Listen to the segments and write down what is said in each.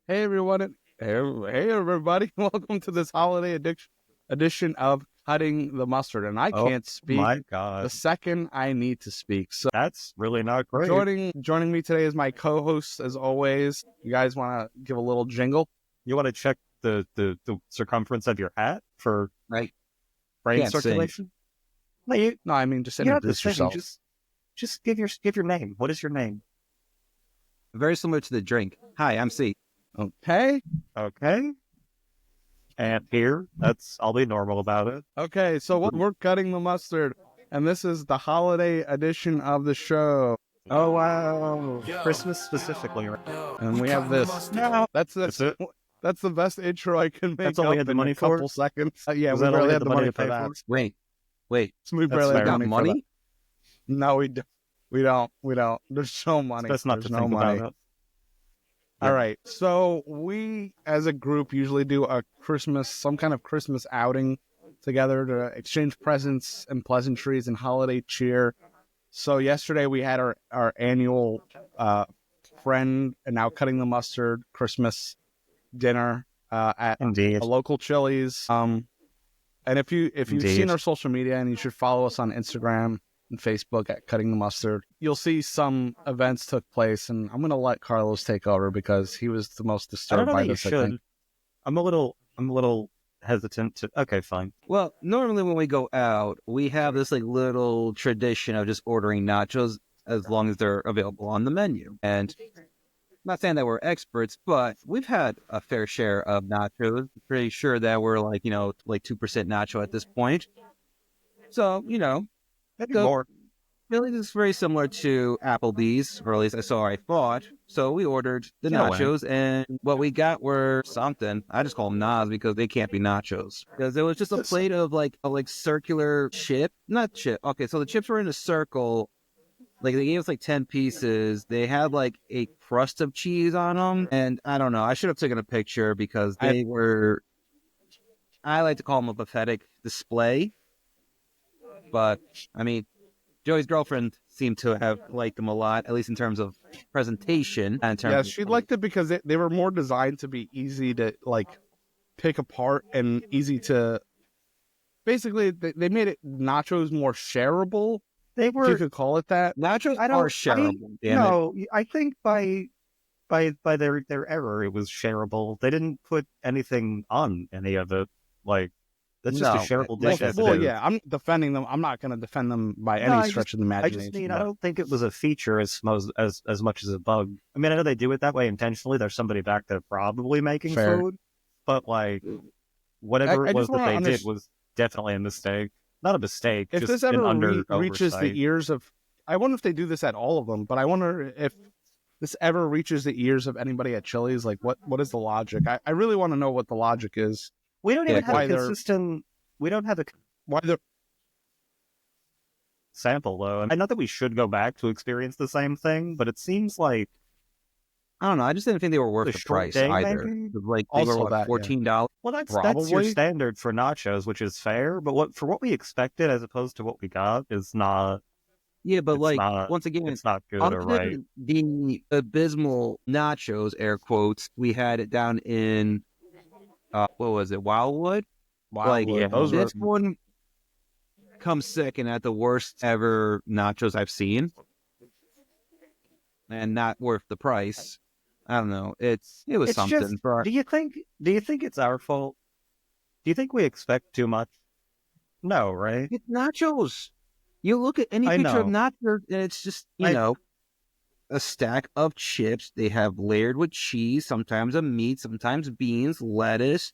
Hey everyone, hey everybody! Welcome to this holiday edition of Cutting the Mustard. And I Oh can't speak my the God. second I need to speak. So That's really not great. joining me today is my co-host, as always. You guys want to give a little jingle? You want to check the circumference of your hat for I brain can't sing. circulation? No, you No, I mean just you don't have to introduce sing. yourself. Just give your name. What is your name? Very similar to the drink. Hi, I'm C. Okay. Okay. And here, I'll be normal about it. Okay. So we're cutting the mustard, and this is the holiday edition of the show. Oh wow. Christmas specifically, right? And we have this. No. That's That's it. That's the best intro I can make. That's all we had the in money a for? couple seconds. Yeah, Was we that all barely we had the money to pay that? for it. Wait. We That's barely fair. had Got money. money? No, we don't. We don't. There's no money. It's best not There's to no think money. about it. All right. So we, as a group, usually do some kind of Christmas outing together to exchange presents and pleasantries and holiday cheer. So yesterday we had our annual friend and now cutting the mustard Christmas dinner at Indeed. a local Chili's. And if you've Indeed. seen our social media, and you should follow us on Instagram and Facebook at Cutting the Mustard, you'll see some events took place, and I'm gonna let Carlos take over because he was the most I don't disturbed know by that you this. I should. think. I'm a little hesitant to. Okay, fine. Well, normally when we go out, we have this like little tradition of just ordering nachos as long as they're available on the menu. And I'm not saying that we're experts, but we've had a fair share of nachos. Pretty sure that we're like 2% nacho at this point. So, Maybe the more. Phillies is very similar to Applebee's, or at least I thought. So we ordered the In a way. nachos, and what we got were something. I just call them Nas because they can't be nachos. Because it was just a plate of like circular not chip. Okay, so the chips were in a circle. Like they gave us like 10 pieces. They had like a crust of cheese on them, and I don't know. I should have taken a picture because they were. I like to call them a pathetic display, but I mean. Joey's girlfriend seemed to have liked them a lot, at least in terms of presentation. And in terms Yeah, of, she liked it because they were more designed to be easy to pick apart and easy to. Basically, they made it nachos more shareable. They If you were. could call it that. nachos I are don't. shareable. Damn it. No, I think by their error, it was shareable. They didn't put anything on any of it. Like that's just a No, shareable like, dish. as it Well, is. yeah, I'm defending them. I'm not going to defend them by No, any stretch of the I imagination. just mean I don't think it was a feature as much as a bug. I mean, I know they do it that way intentionally. There's somebody back there probably making Fair. food, but like whatever I it was just that they wanna did was definitely a mistake. Not a mistake. If just this an ever reaches the oversight. ears of, I wonder if they do this at all of them. But I wonder if this ever reaches the ears of anybody at Chili's. Like, what is the logic? I really want to know what the logic is. We don't even have why a they're- consistent. We don't have a Why they're sample though. I know that we should go back to experience the same thing, but it seems like I don't know. I just didn't think they were worth A the short price day, either. maybe? Like they Also were that, yeah. $14. well, that's your Probably. standard for nachos, which is fair. But what we expected as opposed to what we got is not. Yeah, but It's like not- once again, It's not good other or right. than the abysmal nachos, air quotes, we had it down in what was it, Wildwood? Like Wildwood. Those were this one comes second at the worst ever nachos I've seen, and not worth the price. I don't know. It was It's something. just- for Do you think it's our fault? Do you think we expect too much? No, right? It's nachos. You look at any I picture of know. nachos, and it's just I- a stack of chips. They have layered with cheese, sometimes a meat, sometimes beans, lettuce.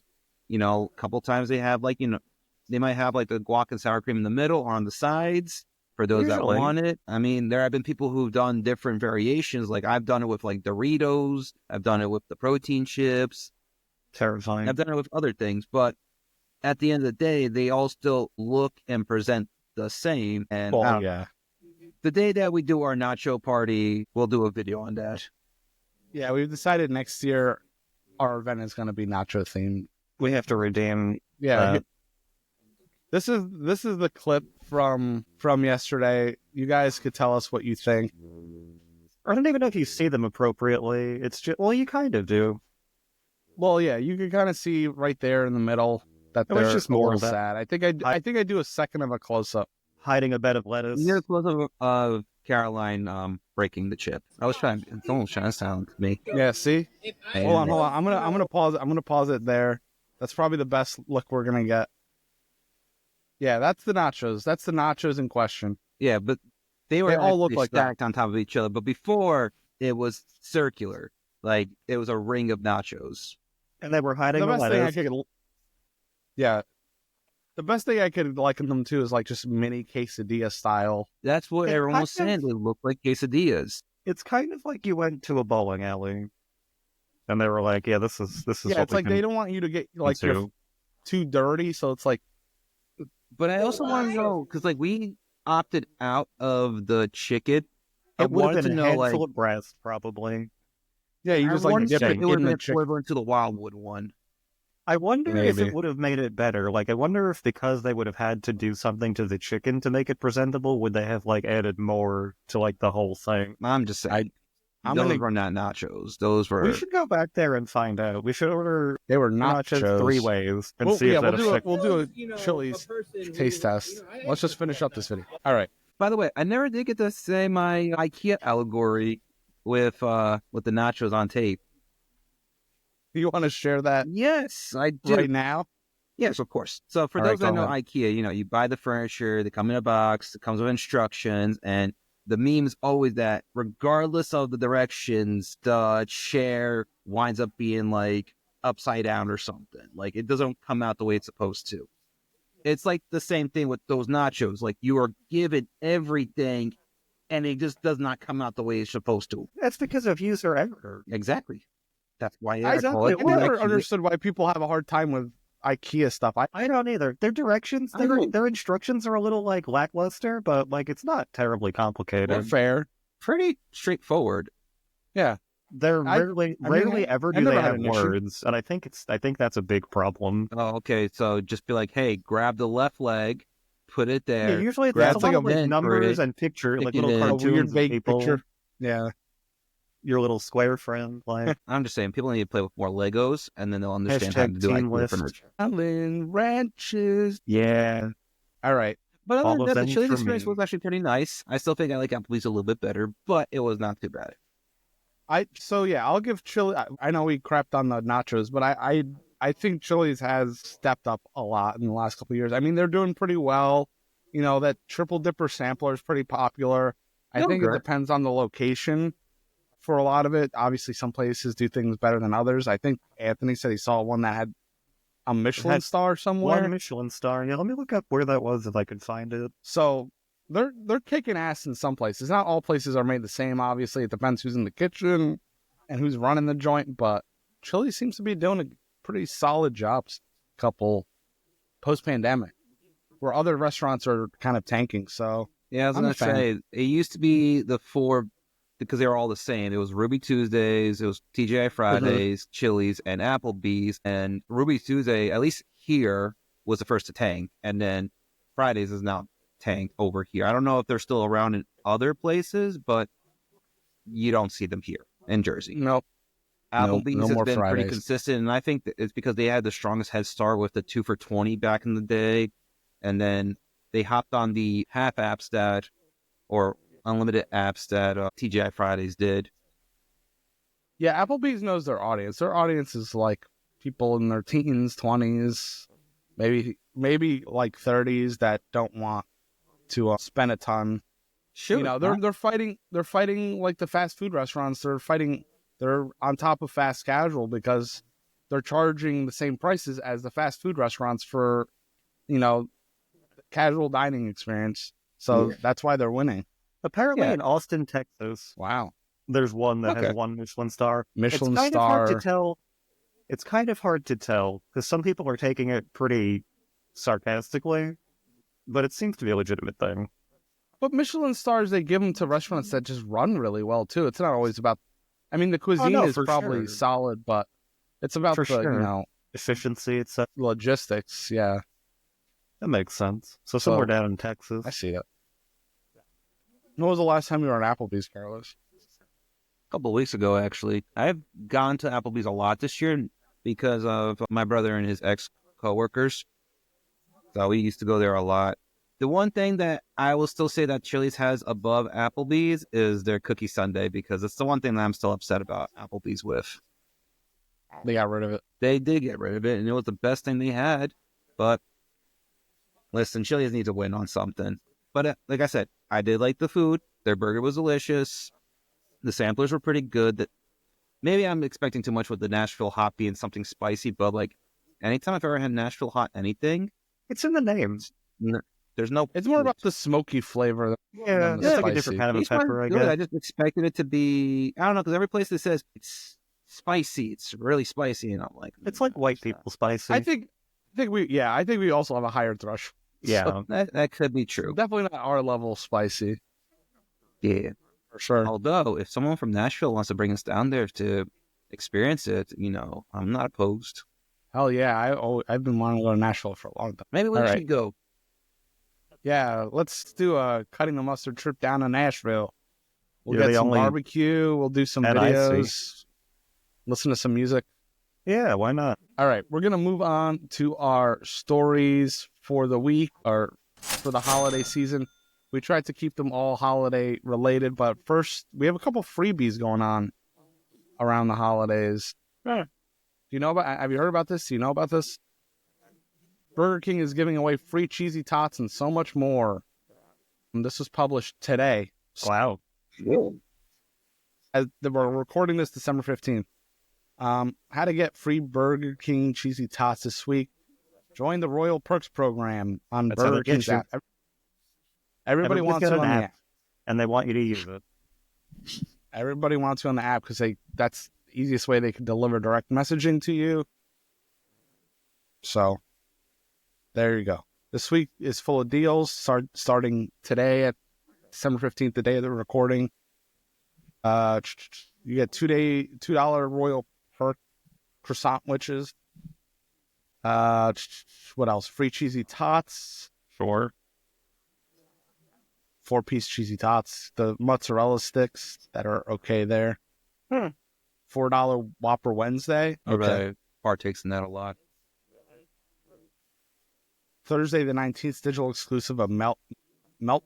A couple times they have they might have like the guac and sour cream in the middle or on the sides for those that Usually. want it. I mean, there have been people who've done different variations. Like I've done it with like Doritos. I've done it with the protein chips. Terrifying. I've done it with other things. But at the end of the day, they all still look and present the same. And well, yeah. the day that we do our nacho party, we'll do a video on that. Yeah, we've decided next year our event is going to be nacho themed. We have to redeem. Yeah, this is the clip from yesterday. You guys could tell us what you think. I don't even know if you see them appropriately. It's just you kind of do. Well, yeah, you can kind of see right there in the middle that It was they're just a more little of that. sad. I think I do a second of a close up. Hiding a bed of lettuce. Near close of Caroline breaking the chip. I was trying. It's almost trying to sound me. Yeah, see? Hold on, hold on. I'm gonna pause. I'm gonna pause it there. That's probably the best look we're gonna get. Yeah, that's the nachos. That's the nachos in question. Yeah, but they were They all look actually like that. stacked on top of each other. But before it was circular, like it was a ring of nachos. And they were hiding The the best thing I lettuce. could, yeah, the best thing I could liken them to is like just mini quesadilla style. That's what It everyone was kind of- saying. They look like quesadillas. It's kind of like you went to a bowling alley, and they were like, "Yeah, this is Yeah, what it's we like can they don't want you to get like your do." too dirty, so it's like But I also want to know because like we opted out of the chicken. I It would have wanted been to a know like handful of breast, probably. yeah, you I just like wonder dip if it it would in have the been chicken. equivalent to the Wildwood one. I wonder if Maybe. it would have made it better. Like, I wonder if because they would have had to do something to the chicken to make it presentable, would they have like added more to like the whole thing? I'm just saying. I'm Those gonna. were not nachos. Those were. We should go back there and find out. We should order They were nachos nachos 3 ways and Well, see yeah, if that we'll affects. do a Chili's taste test. Let's just finish up this video. All right. By the way, I never did get to say my IKEA allegory with the nachos on tape. Do you want to share that Yes, I do. right now? Yes, of course. So for All right, those that go know ahead. IKEA, you buy the furniture, they come in a box, it comes with instructions, and the meme's always that regardless of the directions, the chair winds up being like upside down or something. Like it doesn't come out the way it's supposed to. It's like the same thing with those nachos. Like you are given everything and it just does not come out the way it's supposed to. That's because of user error. Exactly. That's why I call it never IKEA. understood why people have a hard time with IKEA stuff. I don't either. Their directions, I don't. their instructions are a little like lackluster, but like it's not terribly They're complicated. fair. Pretty straightforward. Yeah. They're I rarely mean, ever I do they never had have an issue. words, and I think that's a big problem. Oh, okay. So just be like, hey, grab the left leg, put it there. Yeah, usually it's grab a like lot a of like vent for numbers it, and picture, stick like it little in. A cartoons weird of vague people. picture. Yeah. Your little square friend, like I'm just saying, people need to play with more Legos, and then they'll understand how to hashtag do team IKEA list. furniture. Allen ranches. Yeah, All right. But other All than of that, the them Chili's for experience me. was actually pretty nice. I still think I like Applebee's a little bit better, but it was not too bad. I'll give Chili. I know we crapped on the nachos, but I think Chili's has stepped up a lot in the last couple of years. I mean, they're doing pretty well. That triple dipper sampler is pretty popular. I think it Okay. depends on the location for a lot of it. Obviously, some places do things better than others. I think Anthony said he saw one that had a Michelin had star somewhere. one Michelin star. Yeah, let me look up where that was if I could find it. So they're kicking ass in some places. Not all places are made the same. Obviously, it depends who's in the kitchen and who's running the joint. But Chili seems to be doing a pretty solid job. Couple post pandemic, where other restaurants are kind of tanking. So Yeah, I was I'm going a to fan. say, it used to be the four, because they were all the same. It was Ruby Tuesdays, it was TGI Fridays, Chili's, and Applebee's. And Ruby Tuesday, at least here, was the first to tank. And then Fridays is now tanked over here. I don't know if they're still around in other places, but you don't see them here in Jersey. no, Applebee's no has more been pretty Fridays. consistent, and I think that it's because they had the strongest head start with the 2 for $20 back in the day, and then they hopped on the half apps that, or unlimited apps that TGI Fridays did. Yeah, Applebee's knows their audience. Their audience is like people in their teens, 20s, maybe like 30s that don't want to spend a ton. Sure, They're fighting like the fast food restaurants. They're on top of fast casual because they're charging the same prices as the fast food restaurants for, casual dining experience. So that's why they're winning. Apparently, Yeah. in Austin, Texas, Wow. there's one that Okay. has one Michelin star. Michelin it's kind star. of hard to tell. It's kind of hard to tell because some people are taking it pretty sarcastically, but it seems to be a legitimate thing. But Michelin stars, they give them to restaurants that just run really well, too. It's not always about... I mean, the cuisine is for probably sure. solid, but it's about For the, sure. Efficiency, it's logistics. Yeah, that makes sense. So somewhere down in Texas. I see it. When was the last time you were at Applebee's, Carlos? a couple of weeks ago, actually. I've gone to Applebee's a lot this year because of my brother and his ex-coworkers. So we used to go there a lot. The one thing that I will still say that Chili's has above Applebee's is their cookie sundae, because it's the one thing that I'm still upset about Applebee's with. They got rid of it. They did get rid of it, and it was the best thing they had. But listen, Chili's needs to win on something. But like I said, I did like the food. Their burger was delicious. The samplers were pretty good. That maybe I'm expecting too much with the Nashville hot being something spicy, but like anytime I've ever had Nashville hot anything, It's in the names. there's no. It's more about the smoky flavor. Yeah, than it's the like a spicy. different kind of a It's not pepper, I good. guess. I just expected it to be. I don't know, because every place that says it's spicy, it's really spicy, and I'm like, It's like white people spicy. I think we also have a higher threshold. Yeah. So that could be true. definitely not our level spicy Yeah. for sure. Although, if someone from Nashville wants to bring us down there to experience it, I'm not opposed. Hell yeah, I've been wanting to go to Nashville for a long time. Maybe we All should right. go. Yeah, let's do a cutting the mustard trip down to Nashville. We'll You're get the some only barbecue. We'll do some That I see. videos. Listen to some music. Yeah, why not? All right, we're gonna move on to our stories for the week or for the holiday season. We tried to keep them all holiday related, but first we have a couple freebies going on around the holidays. Huh. Do you know about? Have you heard about this? Do you know about this? Burger King is giving away free cheesy tots and so much more. And this was published today. Wow. As we're recording this December 15th. How to get free Burger King cheesy tots this week. Join the Royal Perks program on That's how Burger they get King's you. app. Everybody Everybody's wants got you on an the app. app. And they want you to use it. Everybody wants you on the app because that's the easiest way they can deliver direct messaging to you. So, there you go. This week is full of deals starting today at December 15th, the day of the recording. You get $2 Royal Perk croissant sandwiches. What else? Free cheesy tots. Sure. 4-piece cheesy tots. The mozzarella sticks that are okay there. $4 Whopper Wednesday. Okay. Partakes in that a lot. Thursday the 19th, digital exclusive of melt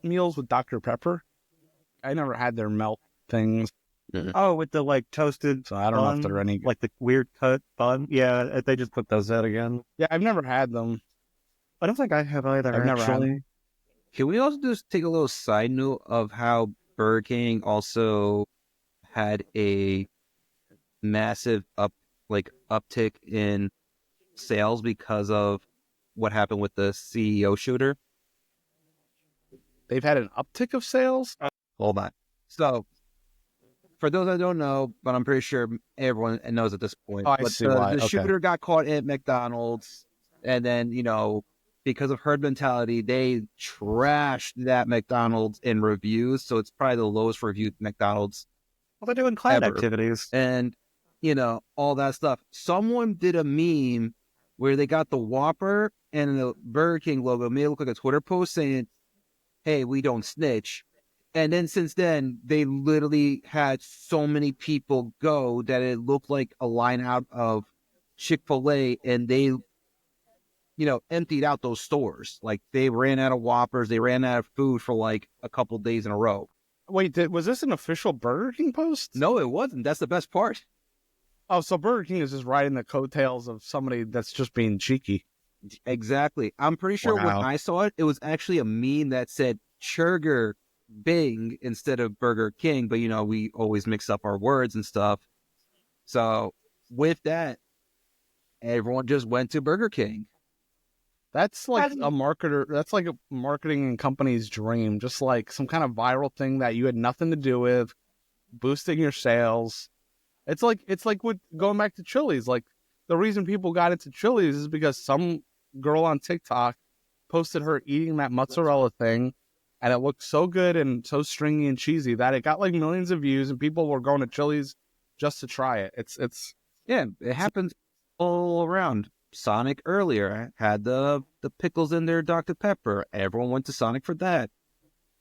meals with Dr. Pepper. I never had their melt things, Oh, with the like toasted so I don't know bun, if they're any. like the weird cut bun. Yeah, they just put those out again. Yeah, I've never had them. I don't think I have either. I've never had actually. them. Can we also just take a little side note of how Burger King also had a massive uptick in sales because of what happened with the CEO shooter? They've had an uptick of sales. Hold on. So, for those that don't know, but I'm pretty sure everyone knows at this point. Oh, I but see why. The Okay. shooter got caught at McDonald's, and then, because of herd mentality, they trashed that McDonald's in reviews. So it's probably the lowest reviewed McDonald's. Well, they're doing clan Ever. activities. And, all that stuff. Someone did a meme where they got the Whopper and the Burger King logo, made it look like a Twitter post saying, "Hey, we don't snitch." And then since then, they literally had so many people go that it looked like a line out of Chick-fil-A, and they, emptied out those stores. Like, they ran out of Whoppers, they ran out of food for like a couple days in a row. Wait, was this an official Burger King post? No, it wasn't. That's the best part. Oh, so Burger King is just riding the coattails of somebody that's just being cheeky. Exactly. I'm pretty sure Wow. when I saw it, it was actually a meme that said Churger Bing instead of Burger King, but we always mix up our words and stuff. So with that, everyone just went to Burger King. That's like a marketer. That's like a marketing and company's dream. Just like some kind of viral thing that you had nothing to do with, boosting your sales. It's like with going back to Chili's. Like the reason people got into Chili's is because some girl on TikTok posted her eating that mozzarella thing, and it looked so good and so stringy and cheesy that it got like millions of views, and people were going to Chili's just to try it. It's Yeah, it happens all around. Sonic earlier had the pickles in their Dr. Pepper. Everyone went to Sonic for that.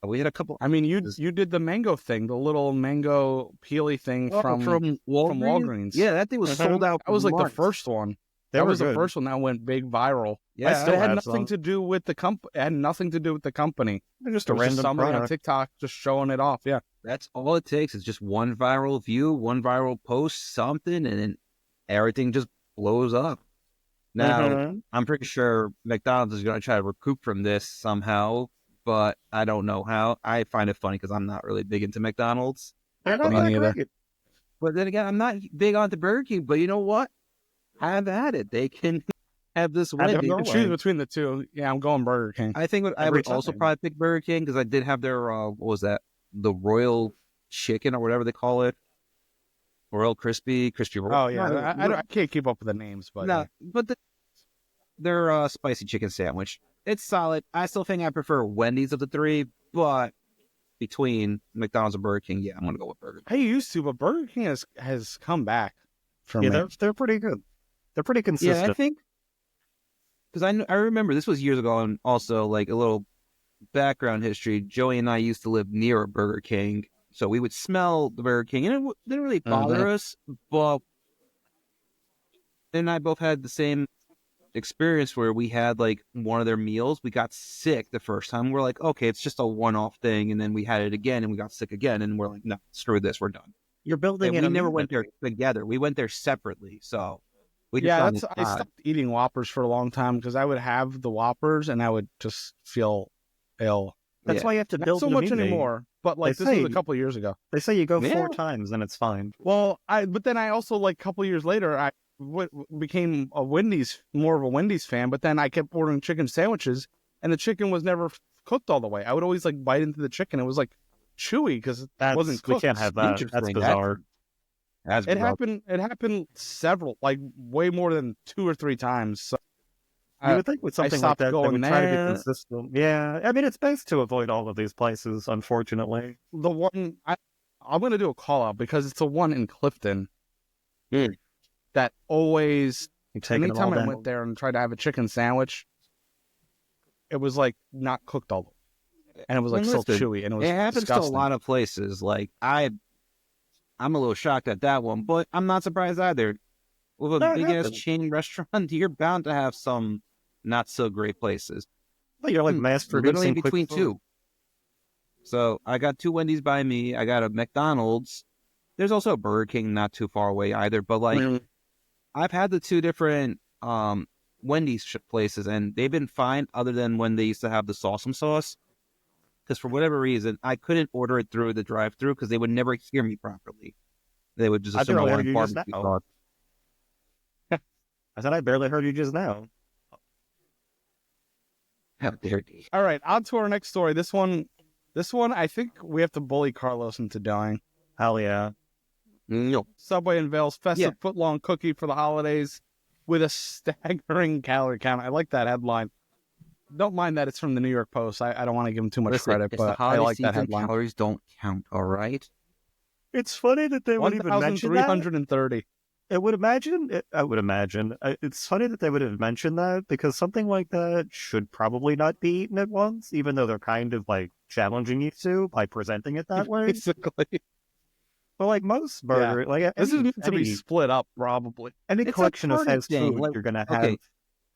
We had a couple. I mean, you did the mango thing, the little mango peely thing from Walgreens. Yeah, that thing was sold out. That was like the months. first one. They That were was the good. first one that went big viral. Yeah, I still It had have nothing some. to do with the It had nothing to do with the company. They're just It a was just random somebody on product. TikTok just showing it off. Yeah. That's all it takes is just one viral view, one viral post, something, and then everything just blows up. Now, Mhm. I'm pretty sure McDonald's is going to try to recoup from this somehow, but I don't know how. I find it funny because I'm not really big into McDonald's. They're not Me that neither. great. But then again, I'm not big onto Burger King, but you know what? Have at it. They can have this Have Wendy. it You your can way. choose between the two. Yeah, I'm going Burger King. I think I Every would also time. probably pick Burger King because I did have their, what was that? The Royal Chicken or whatever they call it. Royal Crispy Royal. Oh yeah, I can't keep up with the names, but No, yeah. but their spicy chicken sandwich. It's solid. I still think I prefer Wendy's of the three, but between McDonald's and Burger King, yeah, I'm gonna go with Burger King. I used to, but Burger King has come back for Yeah, me. they're pretty good. They're pretty consistent. Yeah, I think because I remember this was years ago, and also like a little background history. Joey and I used to live near a Burger King, so we would smell the Burger King, and it didn't really bother us. But and I both had the same experience where we had like one of their meals. We got sick the first time. We're like, okay, it's just a one-off thing, and then we had it again, and we got sick again, and we're like, no, screw this, we're done. You're building And in we a never meal went there memory. together. We went there separately, so we just Yeah, found that's it I odd. stopped eating Whoppers for a long time because I would have the Whoppers and I would just feel ill. That's Yeah. why you have to Not build so an much immunity. anymore, but like They this was a say- couple of years ago. They say you go Yeah. 4 times and it's fine. Well, but then I also like a couple of years later I became more of a Wendy's fan. But then I kept ordering chicken sandwiches, and the chicken was never cooked all the way. I would always like bite into the chicken. It was like chewy because it wasn't We cooked. can't have that. That's Interesting. bizarre. That's It rough. happened. It happened way more than 2 or 3 times. So You would think with something like stopped that, they going would try to be there. consistent. Yeah, I mean, it's best to avoid all of these places, unfortunately. the one I'm going to do a call out because it's the one in Clifton Mm. that always, You're taking them all anytime I down. went there and tried to have a chicken sandwich, it was like not cooked all the way. And it was like And so listen, chewy and it was It happens disgusting. to a lot of places. Like I'm a little shocked at that one, but I'm not surprised either. With a No, it big ass happens. chain restaurant, you're bound to have some not so great places. But you're like mass Literally producing in between quick two. food. So I got 2 Wendy's by me. I got a McDonald's. There's also a Burger King not too far away either. But like I've had the 2 different Wendy's places, and they've been fine other than when they used to have the Sauceum sauce. Because for whatever reason, I couldn't order it through the drive-through because they would never hear me properly. They would just I assume I barely heard wanted you just barbecue now. sauce. I said I barely heard you just now. How dare you? All right, on to our next story. This one, I think we have to bully Carlos into dying. Hell yeah. No. Subway unveils festive Yeah. foot-long cookie for the holidays with a staggering calorie count. I like that headline. Don't mind that it's from the New York Post. I don't want to give them too much Listen, credit, it's the but I holiday like that season, headline. calories don't count, all right? It's funny that they would even mention that. 1,330. I would imagine. It's funny that they would have mentioned that because something like that should probably not be eaten at once, even though they're kind of like challenging you to by presenting it that way. Basically. But like most burger, like This is any, meant to be any, split up, probably. any It's a collection of party fast thing, food, like- you're gonna have. okay,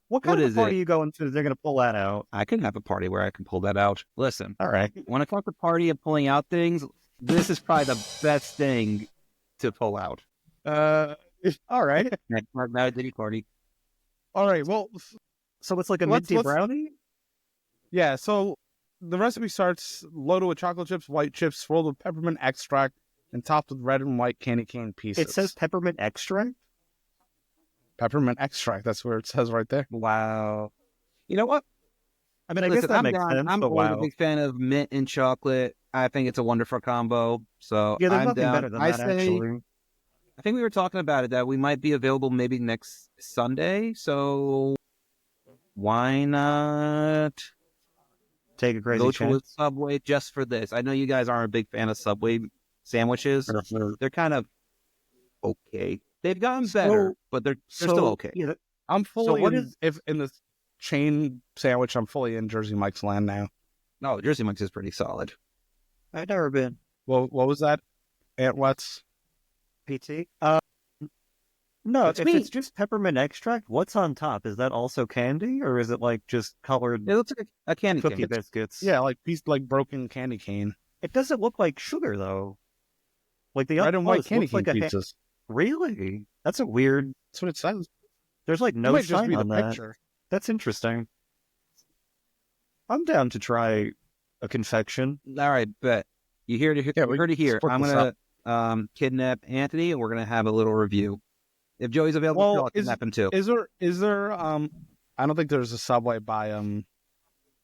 What kind what of is party it? you going to? They're gonna pull that out. I can have a party where I can pull that out. Listen, All right. when it comes to party and pulling out things, this is probably the best thing to pull out. All right. Now did party? All right. Well, So it's like a Let's- minty let's- brownie. yeah. So the recipe starts loaded with chocolate chips, white chips, swirled with peppermint extract, and topped with red and white candy cane pieces. It says peppermint extract. peppermint extract. That's where it says right there. Wow. You know what? I mean, I Listen, guess that I'm makes down. sense. I'm but always a wow. big fan of mint and chocolate. I think it's a wonderful combo. So Yeah, there's I'm nothing down. better than I that. say, Actually, I think we were talking about it that we might be available maybe next Sunday. So why not take a crazy go to a chance. Subway just for this? I know you guys aren't a big fan of Subway sandwiches. They're kind of okay. They've gotten better, but they're still okay. Yeah, I'm fully what in, if in the chain sandwich. I'm fully in Jersey Mike's land now. No, Jersey Mike's is pretty solid. I've never been. Well, what was that? Aunt Wet's? PT? No, It's if me. it's just peppermint extract, what's on top? Is that also candy, or is it like just colored It looks like a candy cookie cane. biscuits? Yeah, like broken candy cane. It doesn't look like sugar though. Like the Red up and white close candy looks cane like pizzas. Really? That's a weird. That's what it says. There's like It no might just sign be the on that. picture. That's interesting. I'm down to try a confection. All right, bet. You heard it, Yeah, you we heard it can here. split I'm this going to kidnap Anthony, and we're going to have a little review. If Joey's available, Well, I'll kidnap him too. Is there I don't think there's a Subway by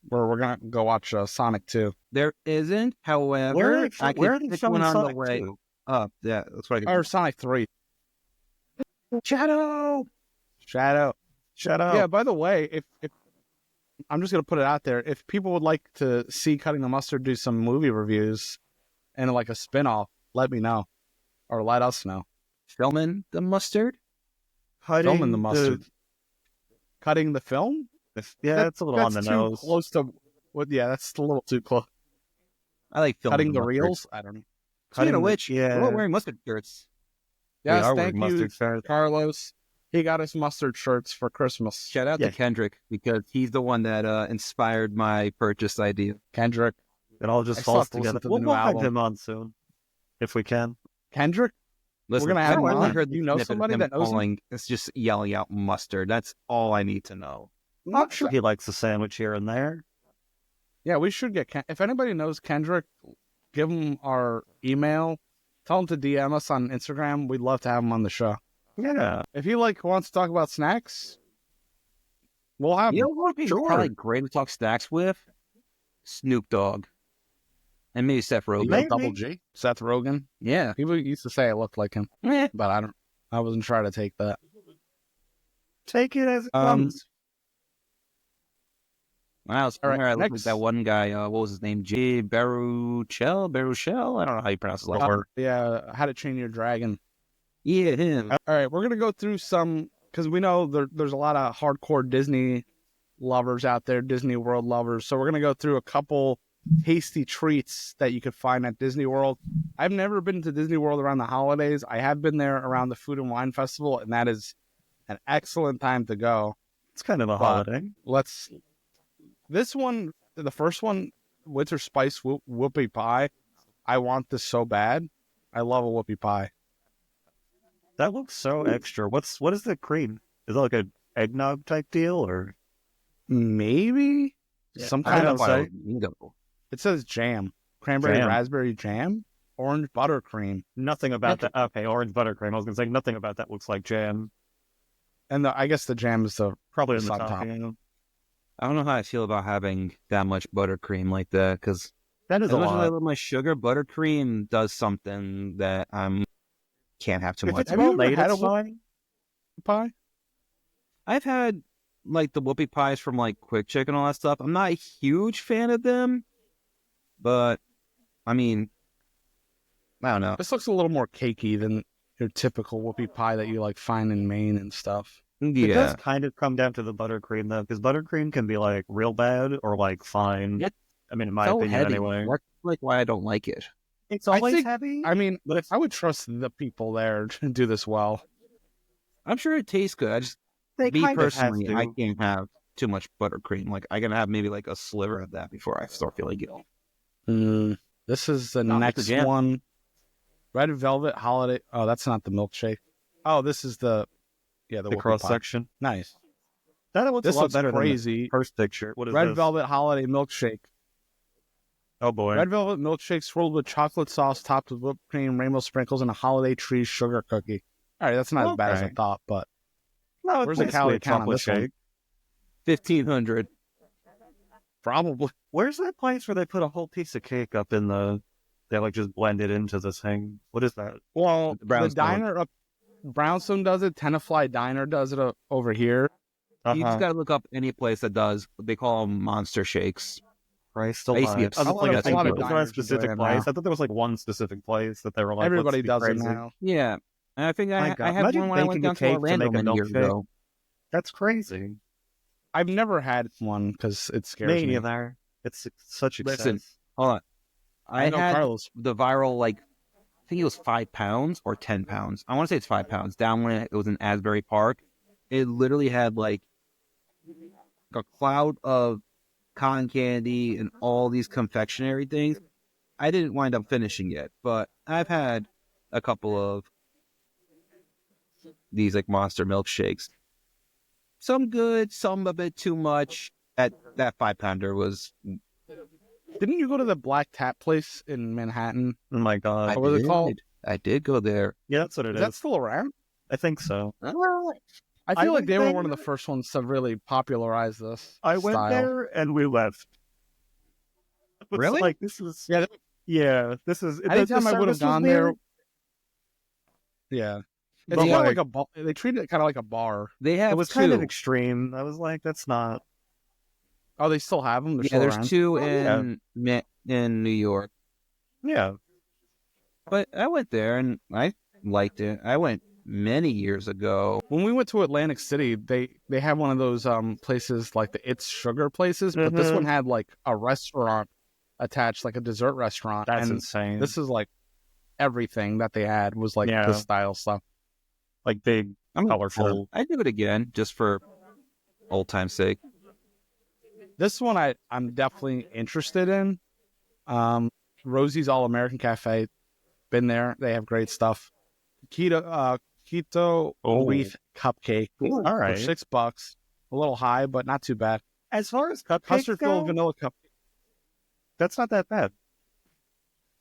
where we're gonna go watch Sonic 2. There isn't, however, Where I are can they pick one showing on the Sonic way to? up. Yeah, that's what I can Or Sonic 3. Shadow! Shadow. Shadow. Yeah, by the way, if I'm just gonna put it out there, if people would like to see Cutting the Mustard do some movie reviews and like a spin-off, let me know. Or let us know. Filming the mustard? Filming the mustard. Cutting the film? Yeah, it's a little on the That's too nose. close to what that's a little too close. I like filming Cutting the mustard. reels? I don't know. Speaking of which, yeah. we're all wearing mustard shirts. Yes, are thank wearing you, mustard shirts. Carlos. He got us mustard shirts for Christmas. Shout out Yeah. to Kendrick, because he's the one that inspired my purchase idea. Kendrick. It all just I still falls have to listen together. to the We'll new have album. him on soon, if we can. Kendrick? Listen, gonna have I him only on. heard the You know snippet of somebody him that knows him? calling, it's just yelling out mustard. That's all I need to know. I'm sure he likes a sandwich here and there. Yeah, we should get if anybody knows Kendrick, give him our email. Tell him to DM us on Instagram. We'd love to have him on the show. Yeah. If he wants to talk about snacks, we'll have You know him. what would be Sure. probably great to talk snacks with? Snoop Dogg. And maybe Seth Rogen. Maybe. Double G. Seth Rogen. Yeah. People used to say I looked like him, Eh. but I wasn't trying to take that. Take it as it Um, comes. When I was All right, there, I looked next. at that one guy, what was his name? J. Baruchel? I don't know how you pronounce his last name. Yeah, How to Train Your Dragon. Yeah, him. All right, we're gonna go through some because we know there's a lot of hardcore Disney lovers out there, Disney World lovers. So we're gonna go through a couple tasty treats that you could find at Disney World. I've never been to Disney World around the holidays. I have been there around the Food and Wine Festival, and that is an excellent time to go. It's kind of a holiday. This one, the first one, winter spice whoopie pie. I want this so bad. I love a whoopie pie. That looks so extra. What is the cream? Is it like a eggnog type deal or Maybe some I kind don't of know say. why Bingo. It says jam, cranberry Jam. raspberry jam, orange buttercream, nothing about that? Okay, orange buttercream. I was gonna say nothing about that looks like jam. and I guess the jam is the Probably in the on top. top. Yeah. I don't know how I feel about having that much buttercream like that, because That is as a much as I lot. love my sugar, buttercream does something that I can't have too If much. it's Have you well ever made, had it's a whoop- fine. pie. I've had like the whoopie pies from like Quick Chick and all that stuff. I'm not a huge fan of them, but I mean, I don't know. This looks a little more cakey than your typical whoopie pie that you find in Maine and stuff. It Yeah, does kind of come down to the buttercream though, because buttercream can be real bad or fine. Yeah. I mean, in my so opinion, heavy. anyway. That's like why I don't like it. It's I always think- heavy. I mean, but I would trust the people there to do this well. I'm sure it tastes good. I just they me kind of have personally, to. I can't have too much buttercream. Like I can have maybe like a sliver of that before I start feeling ill. This is the Not with next the jam. one. Red Velvet Holiday. Oh, that's not the milkshake. Oh, this is the the whoopie cross pie. section. Nice. That looks This a lot looks better than crazy. the first picture. What is Red this? Velvet Holiday Milkshake. Oh boy. Red Velvet Milkshake swirled with chocolate sauce, topped with whipped cream, rainbow sprinkles, and a holiday tree sugar cookie. All right, that's not as bad as I Okay. thought, but No, Where's it's the calorie basically a count on chocolate this one? shake. 1,500. probably. Where's that place where they put a whole piece of cake up in the? They just blend it into this thing. What is that? Well, the Brownstone. diner up Brownstone does it. Tenafly Diner does it over here. You just gotta look up any place that does. They call them monster shakes. Christ I used to be alive. I was obsessed- like, a I think lot of it was diners a are specific doing it place. now. I thought there was one specific place that they were like, Everybody let's be does crazy. it now. Yeah, and I think My I God. had Imagine one when I went baking a down to cake to Orlando make a many years milkshake. ago. That's crazy. I've never had one because it scares me. there. It's such excess. Listen, hold on. I know had Carlos. the viral, like, I think it was 5 pounds or 10 pounds. I want to say it's 5 pounds. Down when it was in Asbury Park, it literally had like a cloud of cotton candy and all these confectionery things. I didn't wind up finishing it, but I've had a couple of these like monster milkshakes. Some good, some a bit too much. That 5-pounder was. Didn't you go to the Black Tap place in Manhattan? Oh my god. What was it called? I did go there. Yeah, that's what it Is is. that still around? I think so. I I feel like went they were there- one of the first ones to really popularize this I went style. there and we left. It's Really? Like this is Yeah, this is. anytime I would have service was gone weird, there. Yeah, but it's kind of like, like a bar. They treat it kind of like a bar. They have it was two. kind of extreme. I was like, that's not. Oh, they still have them. They're Yeah, still there's around. two yeah. in New York. Yeah, But I went there and I liked it. I went many years ago. When we went to Atlantic City, they had one of those places like the It's Sugar places, but this one had like a restaurant attached, like a dessert restaurant. that's and insane. this is like everything that they had was like Yeah. this style stuff. like big, I'm colorful. I'd do it again just for old time's sake. This one I'm definitely interested in. Rosie's All American Cafe, been there. They have great stuff. Keto Oh. wreath cupcake All for right. $6. A little high, but not too bad. As far as cupcakes Custard go, filled vanilla cup. that's not that bad.